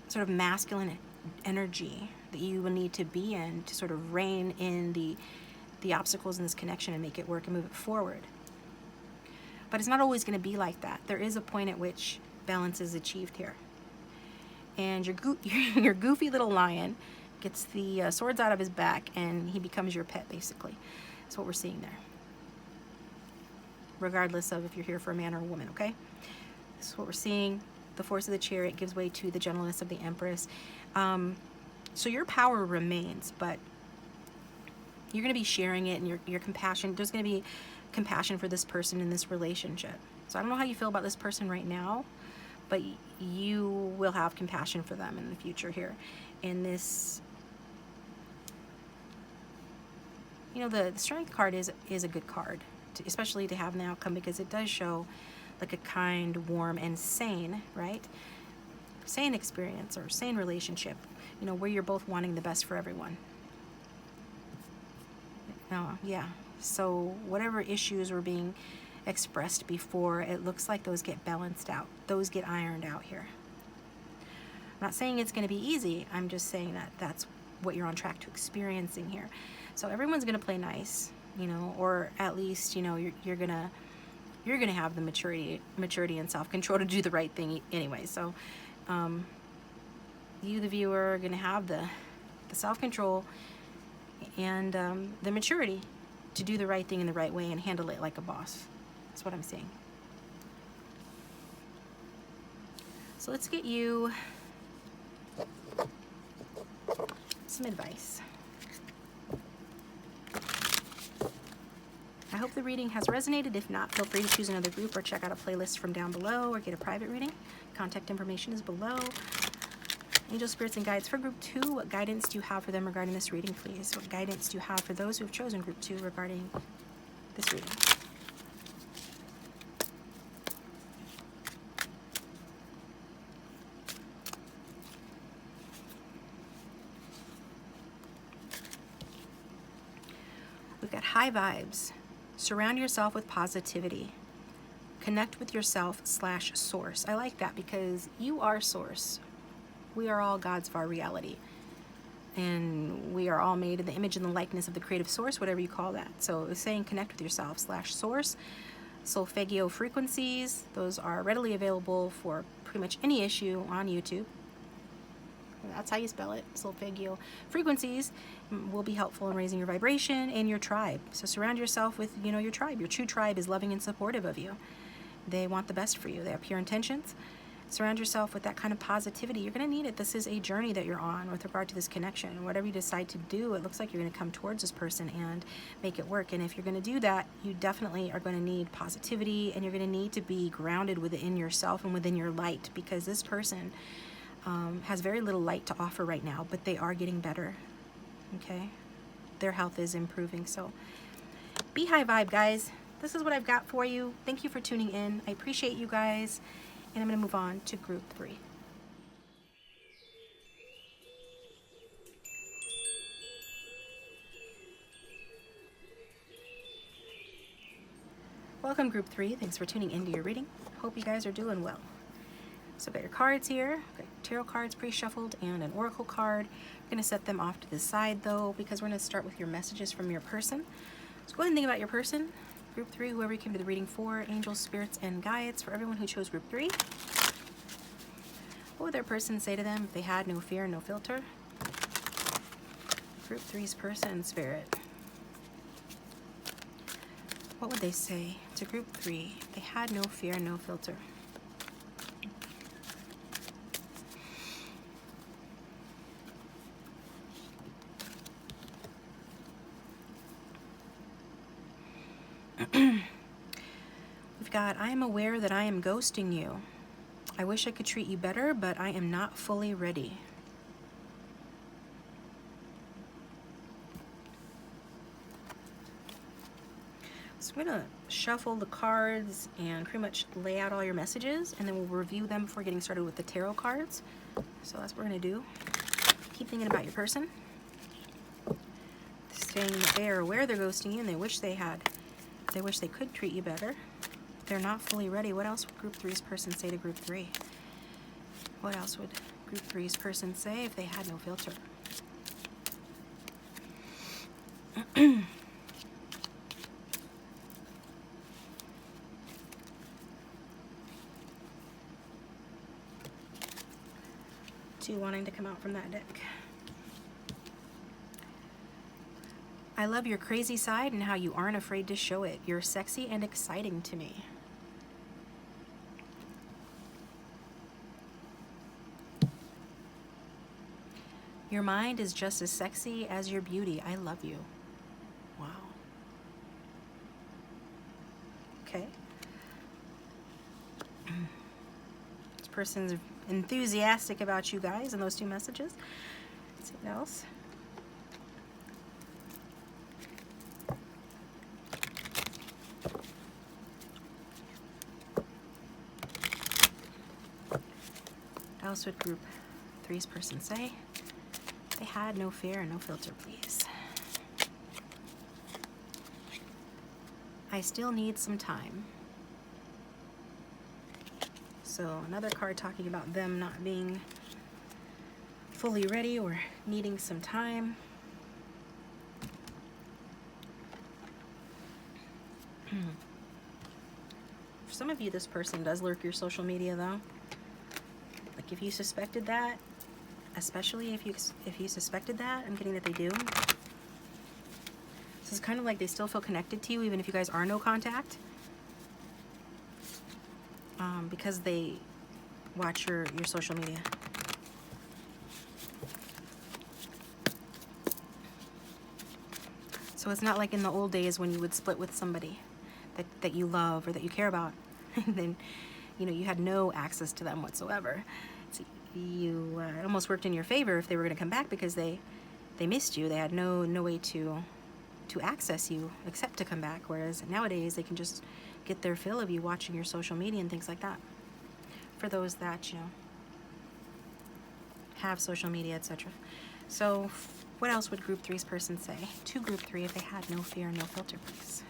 sort of masculine energy that you will need to be in to sort of rein in the obstacles in this connection and make it work and move it forward. But it's not always going to be like that. There is a point at which balance is achieved here. And your goofy little lion gets the swords out of his back and he becomes your pet, basically. That's what we're seeing there. Regardless of if you're here for a man or a woman, okay? This is what we're seeing. The force of the Chariot gives way to the gentleness of the Empress. So your power remains, but you're going to be sharing it, and your compassion. There's going to be compassion for this person in this relationship. So I don't know how you feel about this person right now, but you will have compassion for them in the future here. And this, you know, the Strength card is a good card, especially to have in the outcome, because it does show like a kind, warm, and sane, right? Sane experience or sane relationship, you know, where you're both wanting the best for everyone. Now, yeah, so whatever issues were being expressed before, it looks like those get balanced out. Those get ironed out here. I'm not saying it's going to be easy. I'm just saying that that's what you're on track to experiencing here. So everyone's going to play nice, you know, or at least, you know, you're going to have the maturity and self-control to do the right thing anyway. So you, the viewer, are going to have the self-control and the maturity to do the right thing in the right way and handle it like a boss. That's what I'm saying. So let's get you some advice. I hope the reading has resonated. If not, feel free to choose another group or check out a playlist from down below or get a private reading. Contact information is below. Angel spirits and guides for group 2, what guidance do you have for them regarding this reading, please? What guidance do you have for those who have chosen group 2 regarding this reading? We've got high vibes. Surround yourself with positivity. Connect with yourself/source. I like that because you are source. We are all gods of our reality. And we are all made in the image and the likeness of the creative source, whatever you call that. So it's saying connect with yourself/source. Solfeggio frequencies, those are readily available for pretty much any issue on YouTube. That's how you spell it. Solfeggio frequencies will be helpful in raising your vibration and your tribe. So surround yourself with, you know, your tribe. Your true tribe is loving and supportive of you. They want the best for you. They have pure intentions. Surround yourself with that kind of positivity. You're going to need it. This is a journey that you're on with regard to this connection. Whatever you decide to do, it looks like you're going to come towards this person and make it work. And if you're going to do that, you definitely are going to need positivity, and you're going to need to be grounded within yourself and within your light, because this person has very little light to offer right now, but they are getting better. Okay? Their health is improving. So be high vibe, guys. This is what I've got for you. Thank you for tuning in. I appreciate you guys. And I'm going to move on to group 3. Welcome, group 3. Thanks for tuning into your reading. Hope you guys are doing well. So I've got your cards here. I've got your tarot cards pre-shuffled and an oracle card. I'm going to set them off to the side, though, because we're going to start with your messages from your person. So go ahead and think about your person. Group 3, whoever you came to the reading for, angels, spirits, and guides. For everyone who chose group 3, what would their person say to them if they had no fear, no filter? Group 3's person, spirit. What would they say to group 3 if they had no fear, no filter? We've got, I am aware that I am ghosting you. I wish I could treat you better, but I am not fully ready. So I'm going to shuffle the cards and pretty much lay out all your messages, and then we'll review them before getting started with the tarot cards. So that's what we're going to do. Keep thinking about your person. Saying that they are aware they're ghosting you and they wish they could treat you better. They're not fully ready. What else would group 3's person say to group 3? What else would group 3's person say if they had no filter? Two wanting to come out from that deck. I love your crazy side and how you aren't afraid to show it. You're sexy and exciting to me. Your mind is just as sexy as your beauty. I love you. Wow. This person's enthusiastic about you guys in those two messages. Let's see what else. What else would group three's person say? They had no fear and no filter, please. I still need some time. So another card talking about them not being fully ready or needing some time. For some of you, this person does lurk your social media though. Like if you suspected that, especially if you suspected that, I'm getting that they do. So it's kind of like they still feel connected to you even if you guys are no contact. Because they watch your social media. So it's not like in the old days when you would split with somebody that you love or that you care about, and then you had no access to them whatsoever. So you it almost worked in your favor if they were going to come back because they missed you. They had no way to access you except to come back. Whereas nowadays they can just get their fill of you watching your social media and things like that. For those that have social media, etc. So what else would group three's person say to group three if they had no fear, no filter, please?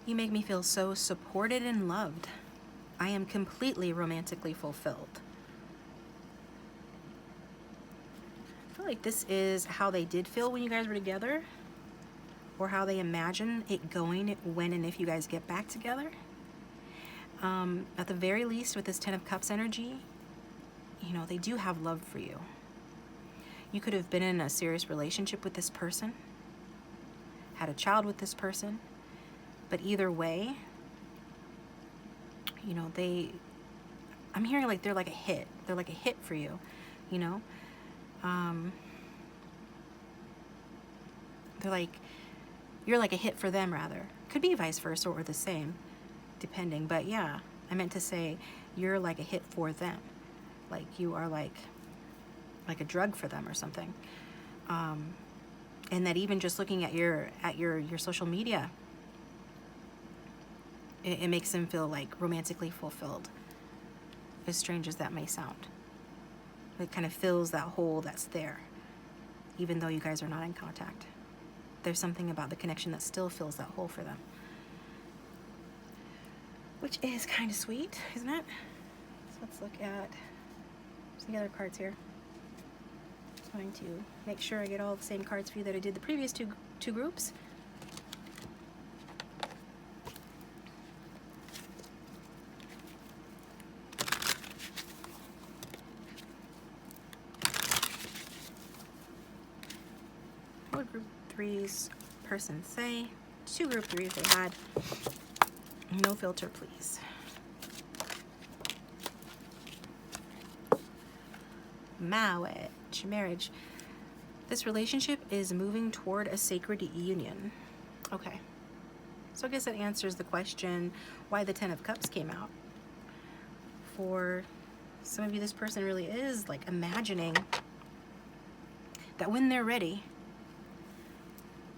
You make me feel so supported and loved. I am completely romantically fulfilled. I feel like this is how they did feel when you guys were together, or how they imagine it going when and if you guys get back together. At the very least, with this Ten of Cups energy, they do have love for you. You could have been in a serious relationship with this person, had a child with this person, but either way, I'm hearing like they're like a hit. They're like a hit for you, They're like, you're like a hit for them, rather. Could be vice versa or the same, depending. But yeah, I meant to say you're like a hit for them. Like you are like a drug for them or something. And that even just looking at your social media, it makes them feel like romantically fulfilled, as strange as that may sound. It kind of fills that hole that's there, even though you guys are not in contact. There's something about the connection that still fills that hole for them, which is kind of sweet, isn't it? So let's look at some other cards here. Just wanting to make sure I get all the same cards for you that I did the previous two groups. What would group three's person say to group three if they had no filter, please? Marriage. This relationship is moving toward a sacred union. Okay. So I guess that answers the question why the Ten of Cups came out. For some of you, this person really is like imagining that when they're ready,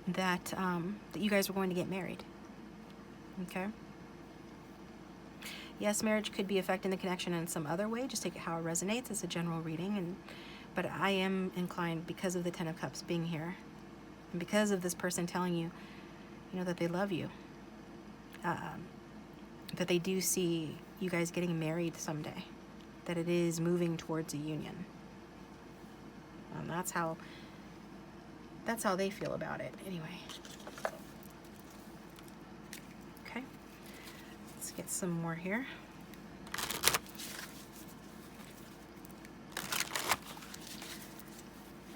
that you guys are going to get married. Okay? Yes, marriage could be affecting the connection in some other way. Just take it how it resonates. It's a general reading, but I am inclined, because of the Ten of Cups being here, and because of this person telling you, that they love you, that they do see you guys getting married someday, that it is moving towards a union. That's how they feel about it. Anyway. Okay. Let's get some more here.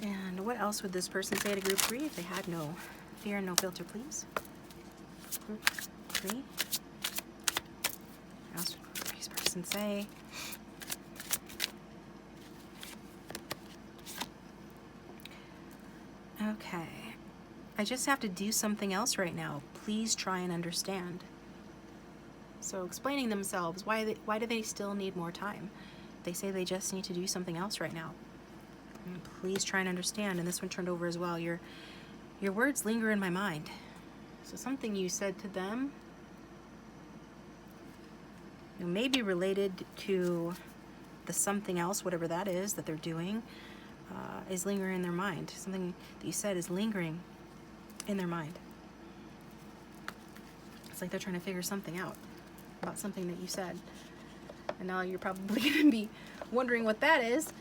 And what else would this person say to group three if they had no fear and no filter, please? Group three. What else would this person say Okay. I just have to do something else right now. Please try and understand. So explaining themselves, why do they still need more time? They say they just need to do something else right now. And please try and understand. And this one turned over as well. Your words linger in my mind. So something you said to them, may be related to the something else, whatever that is that they're doing, is lingering in their mind. Something that you said is lingering in their mind. It's like they're trying to figure something out about something that you said. And now you're probably going to be wondering what that is.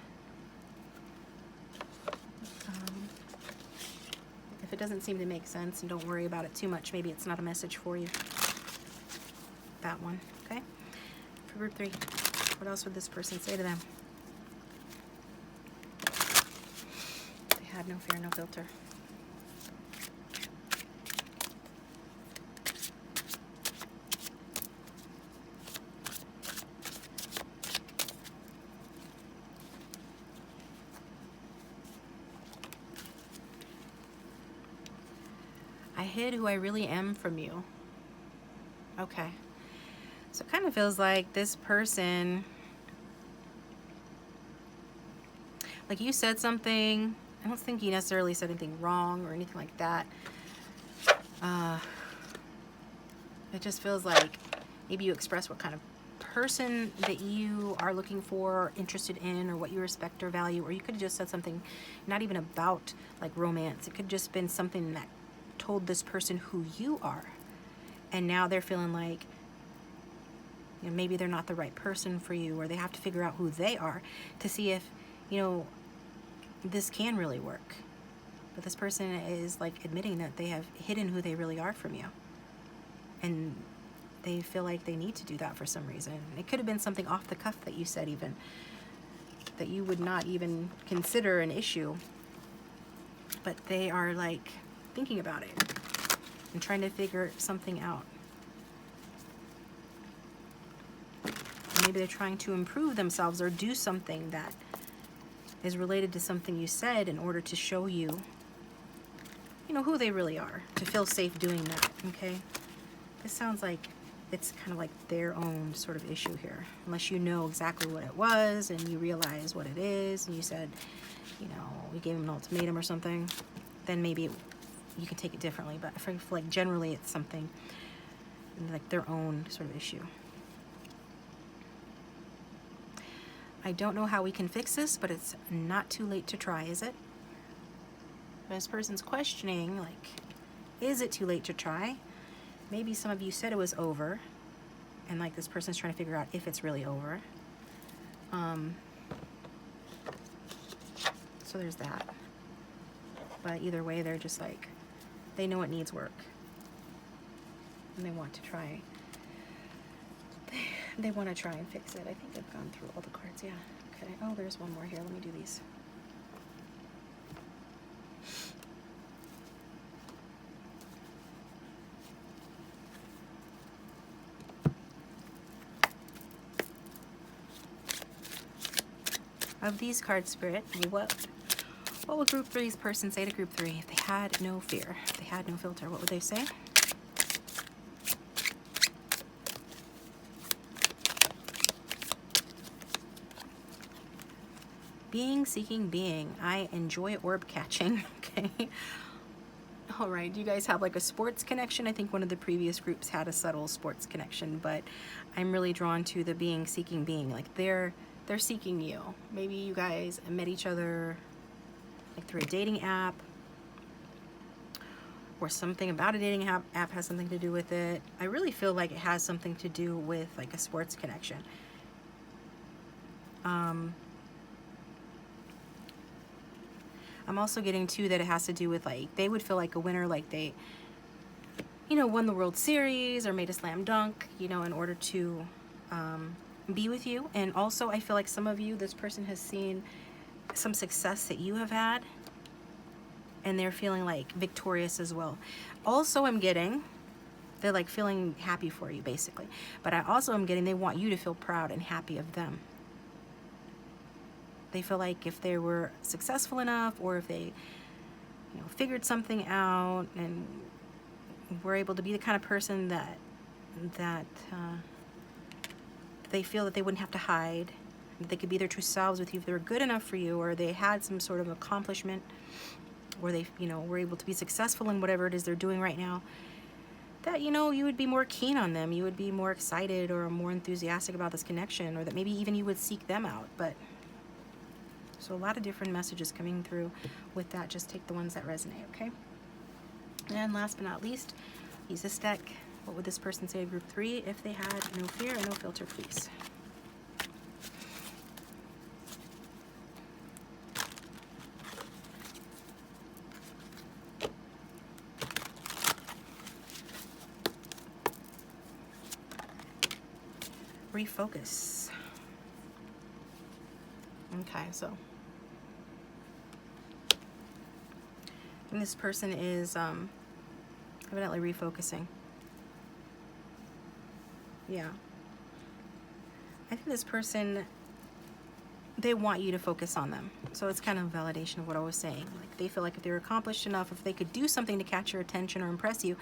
If it doesn't seem to make sense, and don't worry about it too much, maybe it's not a message for you. That one, okay? For group 3, what else would this person say to them? They had no fear, no filter. I hid who I really am from you. Okay. So it kind of feels like this person, like you said something. I don't think you necessarily said anything wrong or anything like that. It just feels like maybe you express what kind of person that you are looking for or interested in, or what you respect or value, or you could have just said something not even about like romance. It could have just been something that told this person who you are, and now they're feeling like, you know, maybe they're not the right person for you, or they have to figure out who they are to see if, you know, this can really work. But this person is like admitting that they have hidden who they really are from you, and they feel like they need to do that for some reason. It could have been something off the cuff that you said, even that you would not even consider an issue, but they are like thinking about it and trying to figure something out. Maybe they're trying to improve themselves or do something that is related to something you said in order to show you, you know, who they really are, to feel safe doing that, okay? This sounds like it's kind of like their own sort of issue here, unless you know exactly what it was and you realize what it is and you said, you know, we gave them an ultimatum or something, then maybe you can take it differently. But I feel like generally it's something like their own sort of issue. I don't know how we can fix this, but it's not too late to try, is it? This person's questioning, like, is it too late to try? Maybe some of you said it was over, and like this person's trying to figure out if it's really over. So there's that. But either way, they're just like, they know it needs work, and they want to try. They want to try and fix it. I think I've gone through all the cards. Yeah. Okay. Oh, there's one more here. Let me do these. Of these cards, Spirit, what will group 3's person say to group 3 if they had no fear, if they had no filter? What would they say? Being, seeking, being. I enjoy orb catching. Okay. All right. Do you guys have like a sports connection? I think one of the previous groups had a subtle sports connection, but I'm really drawn to the being, seeking, being. Like they're seeking you. Maybe you guys met each other like through a dating app, or something about a dating app has something to do with it. I really feel like it has something to do with like a sports connection. I'm also getting too that it has to do with like they would feel like a winner, like they, you know, won the World Series or made a slam dunk, you know, in order to be with you. And also I feel like some of you, this person has seen some success that you have had, and they're feeling like victorious as well. Also I'm getting, they're like feeling happy for you basically, but I also am getting they want you to feel proud and happy of them. They feel like if they were successful enough, or if they, you know, figured something out and were able to be the kind of person that they feel that they wouldn't have to hide, that they could be their true selves with you if they were good enough for you, or they had some sort of accomplishment, or they, you know, were able to be successful in whatever it is they're doing right now, that, you know, you would be more keen on them, you would be more excited or more enthusiastic about this connection, or that maybe even you would seek them out. But so a lot of different messages coming through with that. Just take the ones that resonate, okay? And last but not least, use this deck. What would this person say to group 3 if they had no fear and no filter, please? Refocus. Okay, so and this person is evidently refocusing. Yeah. I think this person, they want you to focus on them. So it's kind of validation of what I was saying. Like, they feel like if they were accomplished enough, if they could do something to catch your attention or impress you,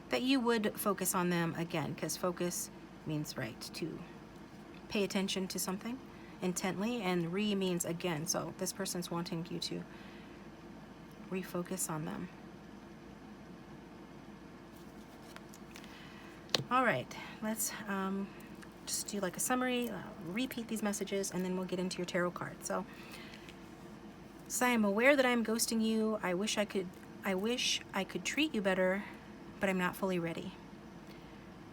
that you would focus on them again, because focus means, right, to pay attention to something intently, and means again. So this person's wanting you to refocus on them. All right, let's just do like a summary, repeat these messages, and then we'll get into your tarot card. So I am aware that I am ghosting you. I wish I could treat you better, but I'm not fully ready.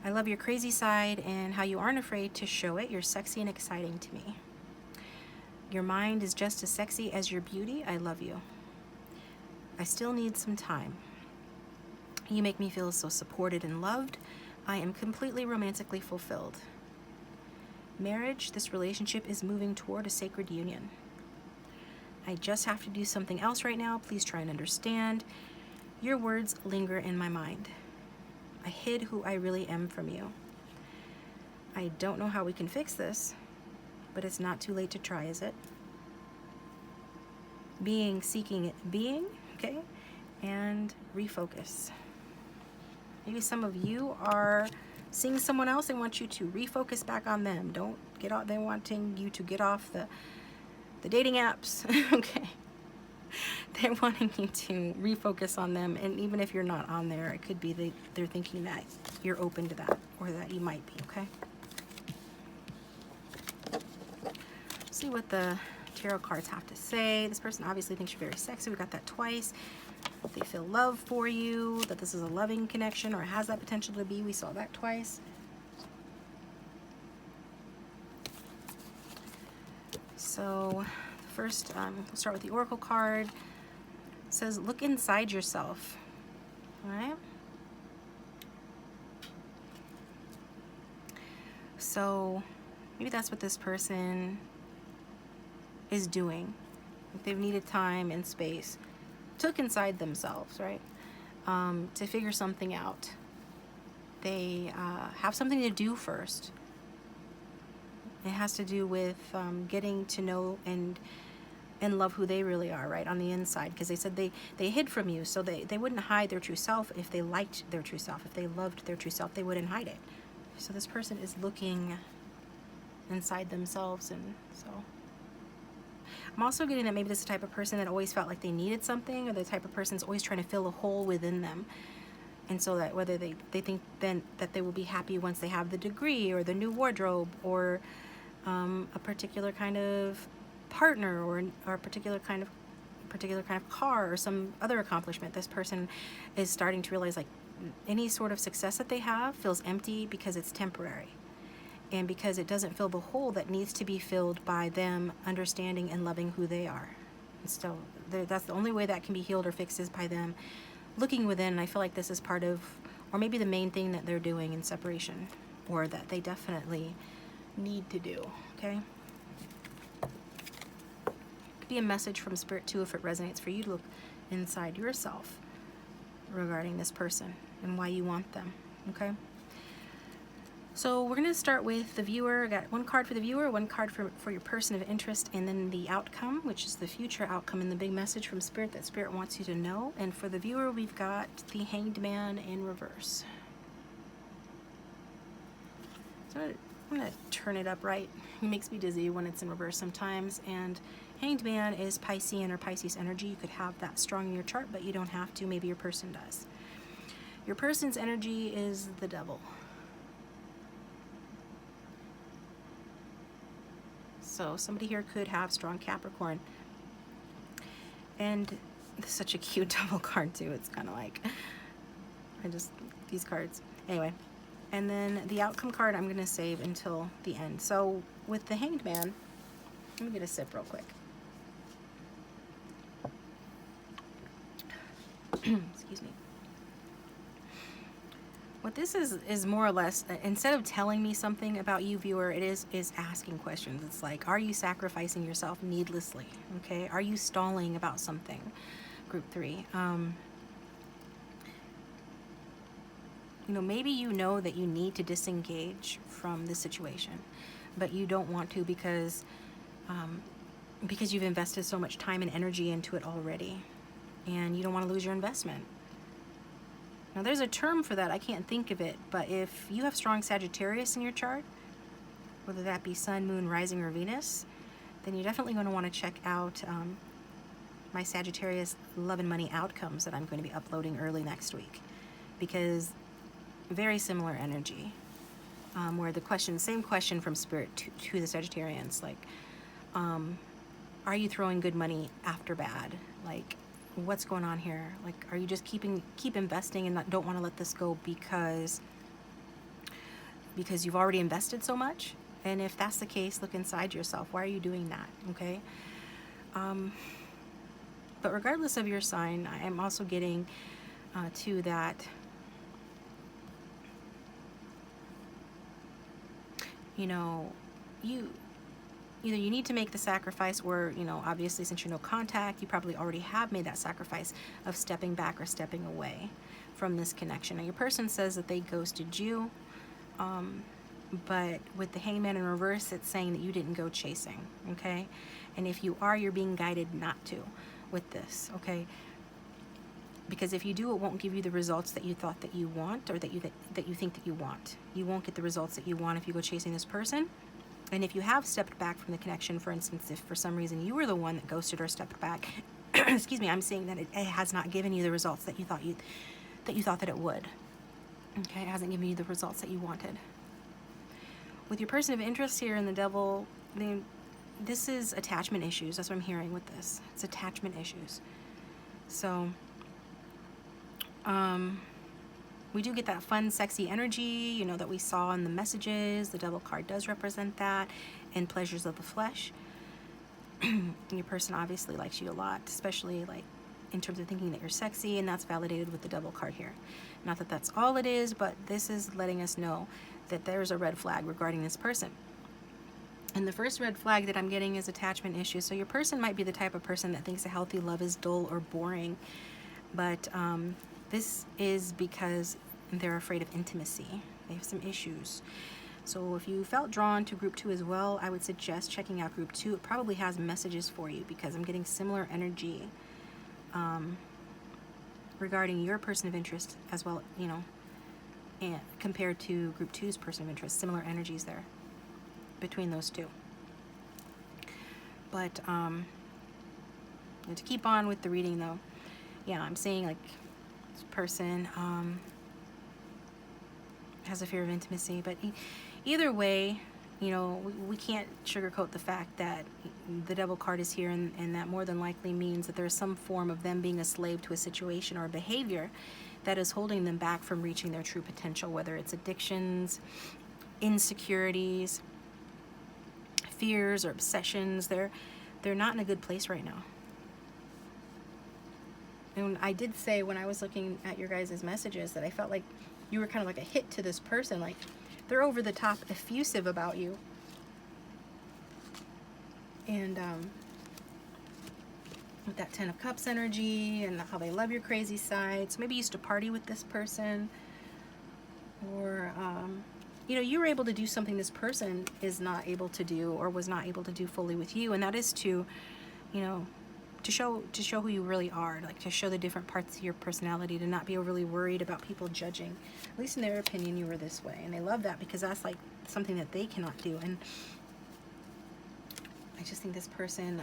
I love your crazy side and how you aren't afraid to show it. You're sexy and exciting to me. Your mind is just as sexy as your beauty. I love you. I still need some time. You make me feel so supported and loved. I am completely romantically fulfilled. Marriage, this relationship is moving toward a sacred union. I just have to do something else right now. Please try and understand. Your words linger in my mind. I hid who I really am from you. I don't know how we can fix this, but it's not too late to try, is it? Being, seeking, being, okay? And refocus. Maybe some of you are seeing someone else and want you to refocus back on them. Don't get off, they're wanting you to get off the dating apps, okay? They're wanting you to refocus on them, and even if you're not on there, it could be they're thinking that you're open to that, or that you might be, okay? See what the tarot cards have to say. This person obviously thinks you're very sexy. We got that twice. They feel love for you, that this is a loving connection, or has that potential to be. We saw that twice. So first, we'll start with the Oracle card. It says, look inside yourself. All right? So maybe that's what this person is doing. If they've needed time and space to look inside themselves, right? To figure something out. They have something to do first. It has to do with getting to know and love who they really are, right, on the inside. Because they said they hid from you, so they wouldn't hide their true self if they liked their true self. If they loved their true self, they wouldn't hide it. So this person is looking inside themselves, and so I'm also getting that maybe this is the type of person that always felt like they needed something, or the type of person that's always trying to fill a hole within them. And so that whether they think then that they will be happy once they have the degree or the new wardrobe, or a particular kind of partner, or a particular kind of car, or some other accomplishment, this person is starting to realize like any sort of success that they have feels empty because it's temporary, and because it doesn't fill the hole that needs to be filled by them understanding and loving who they are. And so that's the only way that can be healed or fixed, is by them looking within. And I feel like this is part of, or maybe the main thing that they're doing in separation, or that they definitely need to do, okay? Could be a message from Spirit too, if it resonates for you, to look inside yourself regarding this person and why you want them, okay? So we're going to start with the viewer. I got one card for the viewer, one card for your person of interest, and then the outcome, which is the future outcome and the big message from Spirit that Spirit wants you to know. And for the viewer, we've got the Hanged Man in reverse. So I'm going to turn it up right. It makes me dizzy when it's in reverse sometimes. And Hanged Man is Piscean or Pisces energy. You could have that strong in your chart, but you don't have to. Maybe your person does. Your person's energy is the Devil. So somebody here could have strong Capricorn. And this is such a cute double card too. It's kind of like, these cards. Anyway, and then the outcome card I'm going to save until the end. So with the Hanged Man, let me get a sip real quick. Excuse me. What this is more or less, instead of telling me something about you, viewer, it is asking questions. It's like, are you sacrificing yourself needlessly? Okay, are you stalling about something? Group 3. You know, maybe you know that you need to disengage from the situation, but you don't want to because you've invested so much time and energy into it already, and you don't want to lose your investment. Now there's a term for that, I can't think of it, but if you have strong Sagittarius in your chart, whether that be Sun, Moon, Rising, or Venus, then you're definitely going to want to check out my Sagittarius Love and Money Outcomes that I'm going to be uploading early next week, because very similar energy, where the question, same question from Spirit to the Sagittarians, like, are you throwing good money after bad? Like, what's going on here? Like, are you just keep investing and don't want to let this go because you've already invested so much? And if that's the case, look inside yourself. Why are you doing that? Okay. But regardless of your sign, I am also getting to that, you know, either you need to make the sacrifice, or, you know, obviously since you're no contact, you probably already have made that sacrifice of stepping back or stepping away from this connection. Now your person says that they ghosted you, but with the Hangman in reverse, it's saying that you didn't go chasing, okay? And if you are, you're being guided not to with this, okay? Because if you do, it won't give you the results that you thought that you want, or that you think that you want. You won't get the results that you want if you go chasing this person. And if you have stepped back from the connection, for instance, if for some reason you were the one that ghosted or stepped back, excuse me, I'm saying that it has not given you the results that you thought that it would. Okay, it hasn't given you the results that you wanted. With your person of interest here in the Devil, this is attachment issues. That's what I'm hearing with this. It's attachment issues. So, we do get that fun, sexy energy, you know, that we saw in the messages. The Devil card does represent that, and pleasures of the flesh. Your person obviously likes you a lot, especially like in terms of thinking that you're sexy, and that's validated with the Devil card here. Not that that's all it is, but this is letting us know that there's a red flag regarding this person. And the first red flag that I'm getting is attachment issues. So your person might be the type of person that thinks a healthy love is dull or boring, but this is because they're afraid of intimacy. They have some issues. So if you felt drawn to group 2 as well, I would suggest checking out group 2. It probably has messages for you, because I'm getting similar energy regarding your person of interest as well, you know, and compared to group 2's person of interest. Similar energies there between those two. But to keep on with the reading though, yeah, I'm saying like this person has a fear of intimacy, but either way, you know, we can't sugarcoat the fact that the Devil card is here, and that more than likely means that there's some form of them being a slave to a situation or a behavior that is holding them back from reaching their true potential, whether it's addictions, insecurities, fears, or obsessions. They're not in a good place right now. And I did say when I was looking at your guys' messages that I felt like you were kind of like a hit to this person, like they're over the top effusive about you. And with that 10 of Cups energy and how they love your crazy side. So maybe you used to party with this person, or you know, you were able to do something this person is not able to do, or was not able to do fully with you, and that is to, you know, to show who you really are, like to show the different parts of your personality, to not be overly worried about people judging. At least in their opinion, you were this way, and they love that because that's like something that they cannot do. And I just think this person,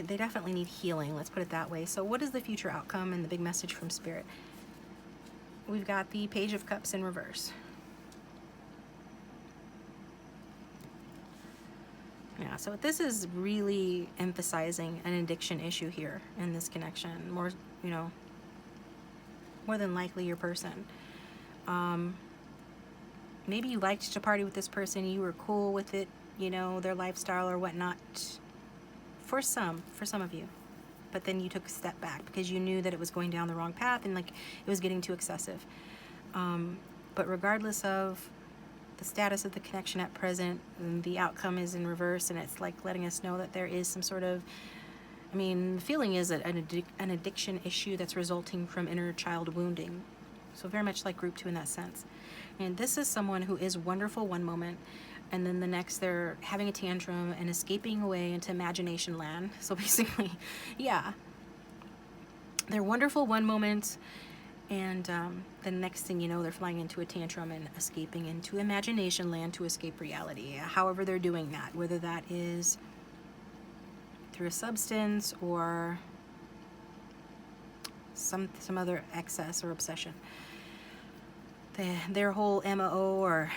they definitely need healing, let's put it that way. So what is the future outcome and the big message from Spirit? We've got the Page of Cups in reverse. Yeah, so this is really emphasizing an addiction issue here in this connection. More, you know, more than likely your person. Maybe you liked to party with this person, you were cool with it, you know, their lifestyle or whatnot, for some of you. But then you took a step back because you knew that it was going down the wrong path and like it was getting too excessive. But regardless of the status of the connection at present, the outcome is in reverse, and it's like letting us know that there is some sort of, I mean, the feeling is that an addiction issue that's resulting from inner child wounding. So very much like group 2 in that sense. And this is someone who is wonderful one moment, and then the next they're having a tantrum and escaping away into imagination land. So basically, yeah, they're wonderful one moment, and the next thing you know, they're flying into a tantrum and escaping into imagination land to escape reality. However they're doing that, whether that is through a substance or some other excess or obsession. Their whole MO or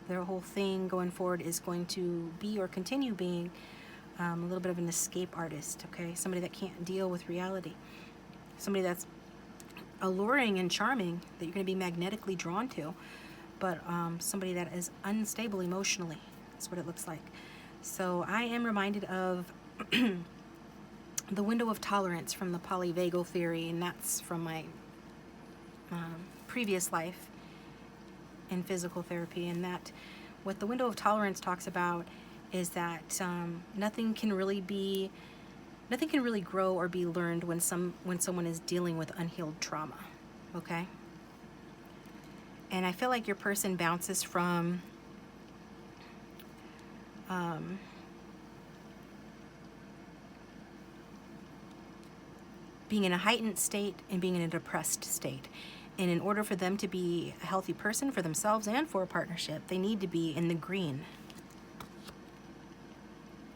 their whole thing going forward is going to be, or continue being, a little bit of an escape artist, okay? Somebody that can't deal with reality. Somebody that's alluring and charming, that you're going to be magnetically drawn to, but somebody that is unstable emotionally. That's what it looks like. So I am reminded of the window of tolerance from the polyvagal theory, and that's from my previous life in physical therapy. And that what the window of tolerance talks about is that nothing can really grow or be learned when someone is dealing with unhealed trauma, okay? And I feel like your person bounces from being in a heightened state and being in a depressed state. And in order for them to be a healthy person for themselves and for a partnership, they need to be in the green.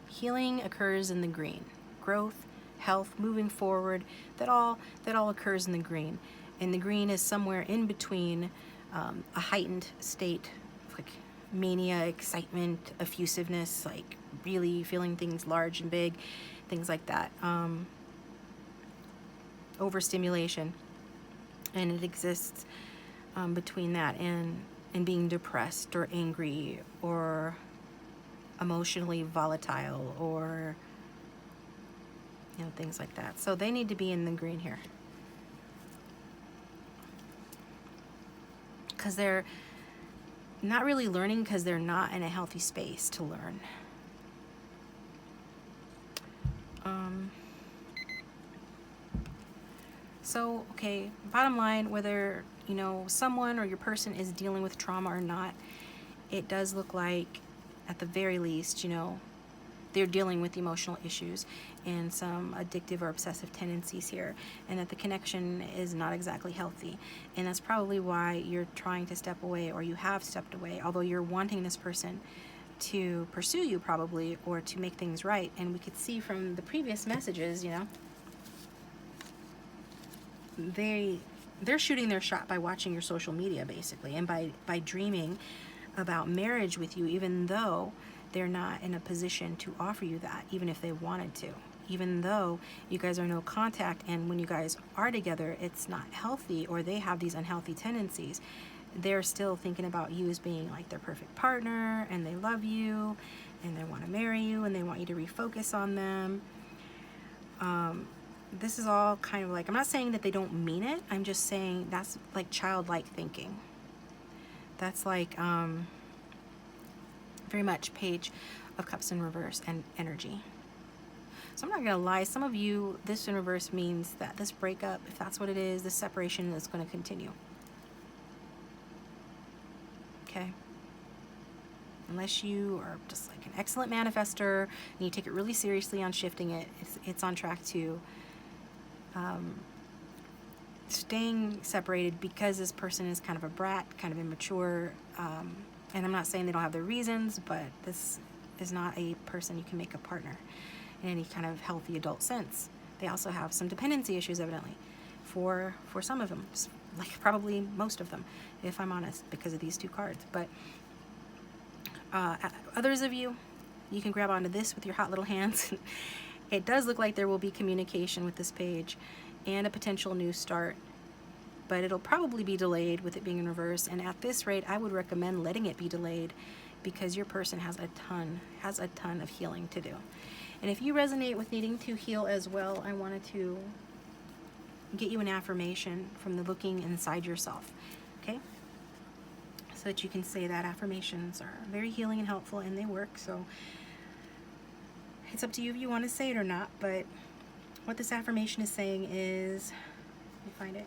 Healing occurs in the green. Growth, health, moving forward, that all occurs in the green. And the green is somewhere in between a heightened state of like mania, excitement, effusiveness, like really feeling things large and big, things like that. Overstimulation. And it exists between that and being depressed or angry or emotionally volatile, or you know, things like that. So they need to be in the green here, because they're not really learning, because they're not in a healthy space to learn. So, okay, bottom line, whether, you know, someone or your person is dealing with trauma or not, it does look like, at the very least, you know, they're dealing with emotional issues and some addictive or obsessive tendencies here, and that the connection is not exactly healthy. And that's probably why you're trying to step away, or you have stepped away, although you're wanting this person to pursue you probably, or to make things right. And we could see from the previous messages, you know, they're shooting their shot by watching your social media, basically, and by dreaming about marriage with you, even though they're not in a position to offer you that, even if they wanted to, even though you guys are no contact, and when you guys are together, it's not healthy, or they have these unhealthy tendencies. They're still thinking about you as being like their perfect partner, and they love you, and they want to marry you, and they want you to refocus on them. This is all kind of like, I'm not saying that they don't mean it, I'm just saying that's like childlike thinking. That's like very much Page of Cups in reverse and energy. So I'm not gonna lie, some of you, this in reverse means that this breakup, if that's what it is, this separation is going to continue. Okay? Unless you are just like an excellent manifester and you take it really seriously on shifting it, it's on track to staying separated because this person is kind of a brat, kind of immature. And I'm not saying they don't have their reasons, but this is not a person you can make a partner in any kind of healthy adult sense. They also have some dependency issues, evidently, for some of them, like probably most of them, if I'm honest, because of these two cards. But others of you, you can grab onto this with your hot little hands. It does look like there will be communication with this page and a potential new start, but it'll probably be delayed with it being in reverse. And at this rate, I would recommend letting it be delayed because your person has a ton of healing to do. And if you resonate with needing to heal as well, I wanted to get you an affirmation from the looking inside yourself, okay? So that you can say that affirmations are very healing and helpful and they work. So it's up to you if you want to say it or not, but what this affirmation is saying is, let me find it.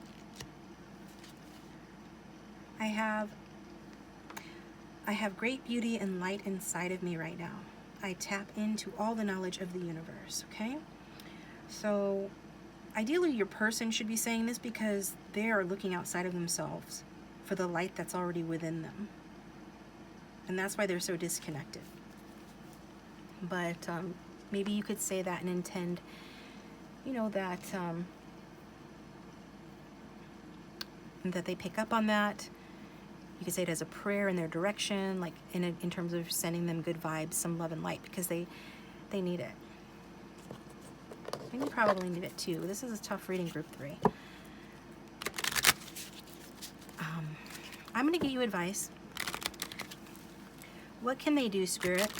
I have great beauty and light inside of me right now. I tap into all the knowledge of the universe, okay? So ideally your person should be saying this because they are looking outside of themselves for the light that's already within them. And that's why they're so disconnected. But maybe you could say that and intend, you know, that that they pick up on that. You could say it as a prayer in their direction, like in terms of sending them good vibes, some love and light, because they need it. And you probably need it too. This is a tough reading, group 3. I'm going to get you advice. What can they do, Spirit,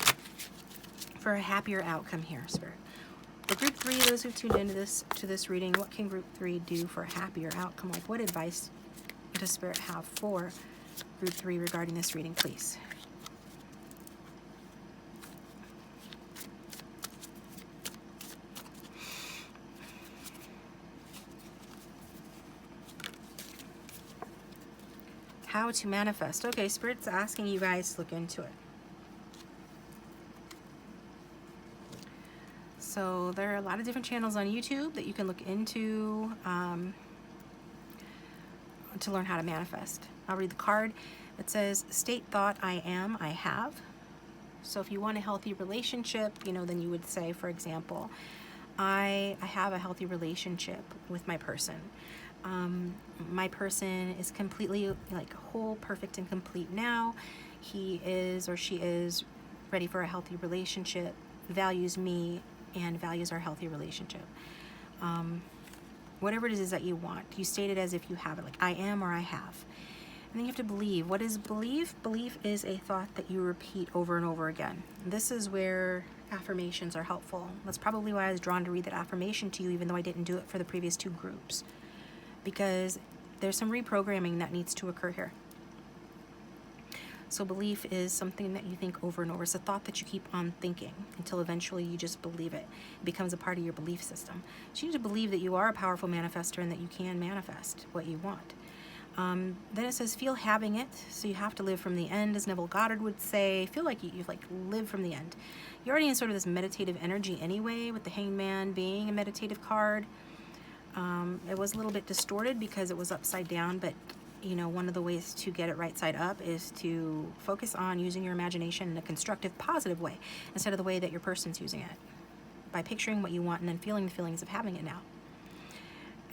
for a happier outcome here, Spirit? For group 3, those who've tuned into this reading, what can group 3 do for a happier outcome? Like, what advice does Spirit have for group 3 regarding this reading, please? How to manifest. Okay, Spirit's asking you guys to look into it. So there are a lot of different channels on YouTube that you can look into to learn how to manifest. I'll read the card. It says, state thought, I am, I have. So if you want a healthy relationship, you know, then you would say, for example, I have a healthy relationship with my person. My person is completely like whole, perfect, and complete now. He is or she is ready for a healthy relationship, values me, and values our healthy relationship. Whatever it is that you want, you state it as if you have it, like I am or I have. And then you have to believe. What is belief? Belief is a thought that you repeat over and over again. This is where affirmations are helpful. That's probably why I was drawn to read that affirmation to you, even though I didn't do it for the previous 2 groups. Because there's some reprogramming that needs to occur here. So belief is something that you think over and over. It's a thought that you keep on thinking until eventually you just believe it. It becomes a part of your belief system. So you need to believe that you are a powerful manifester and that you can manifest what you want. Then it says, feel having it. So you have to live from the end, as Neville Goddard would say. Feel like you've like live from the end. You're already in sort of this meditative energy anyway, with the Hangman being a meditative card. It was a little bit distorted because it was upside down, but you know, one of the ways to get it right side up is to focus on using your imagination in a constructive, positive way instead of the way that your person's using it, by picturing what you want and then feeling the feelings of having it now.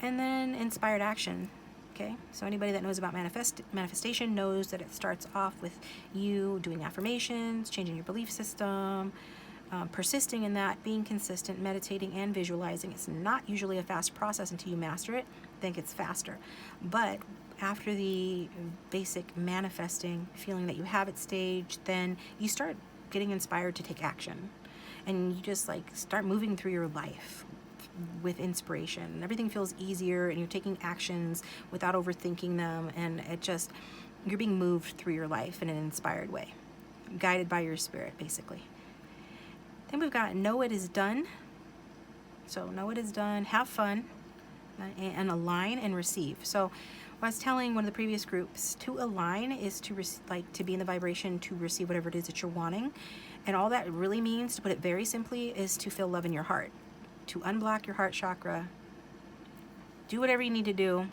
And then inspired action. Okay, so anybody that knows about manifestation knows that it starts off with you doing affirmations, changing your belief system, persisting in that, being consistent, meditating, and visualizing. It's not usually a fast process until you master it. I think it's faster. But after the basic manifesting, feeling that you have it stage, then you start getting inspired to take action. And you just like start moving through your life with inspiration. Everything feels easier and you're taking actions without overthinking them, and you're being moved through your life in an inspired way, guided by your spirit, basically. Then we've got know it is done. So know it is done. Have fun, and align and receive. So I was telling one of the previous groups, to align is to like to be in the vibration to receive whatever it is that you're wanting. And all that really means, to put it very simply, is to feel love in your heart, to unblock your heart chakra. Do whatever you need to do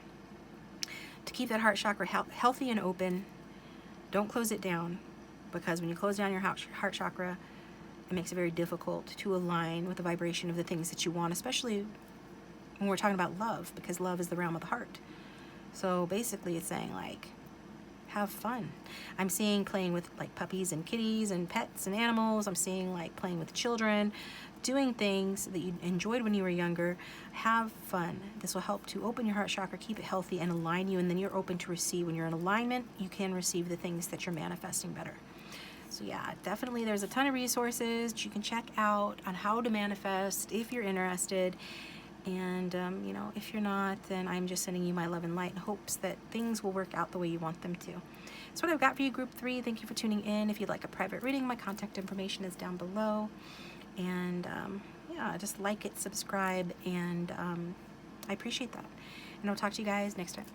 to keep that heart chakra healthy and open. Don't close it down, because when you close down your heart chakra, it makes it very difficult to align with the vibration of the things that you want, especially when we're talking about love, because love is the realm of the heart. So basically it's saying, like, have fun. I'm seeing playing with like puppies and kitties and pets and animals. I'm seeing like playing with children, doing things that you enjoyed when you were younger. Have fun. This will help to open your heart chakra, keep it healthy, and align you, and then you're open to receive. When you're in alignment, you can receive the things that you're manifesting better. So yeah, definitely there's a ton of resources that you can check out on how to manifest if you're interested. And you know, if you're not, then I'm just sending you my love and light in hopes that things will work out the way you want them to. That's what I've got for you, group 3. Thank you for tuning in. If you'd like a private reading, my contact information is down below. And yeah, just like it, subscribe, and I appreciate that. And I'll talk to you guys next time.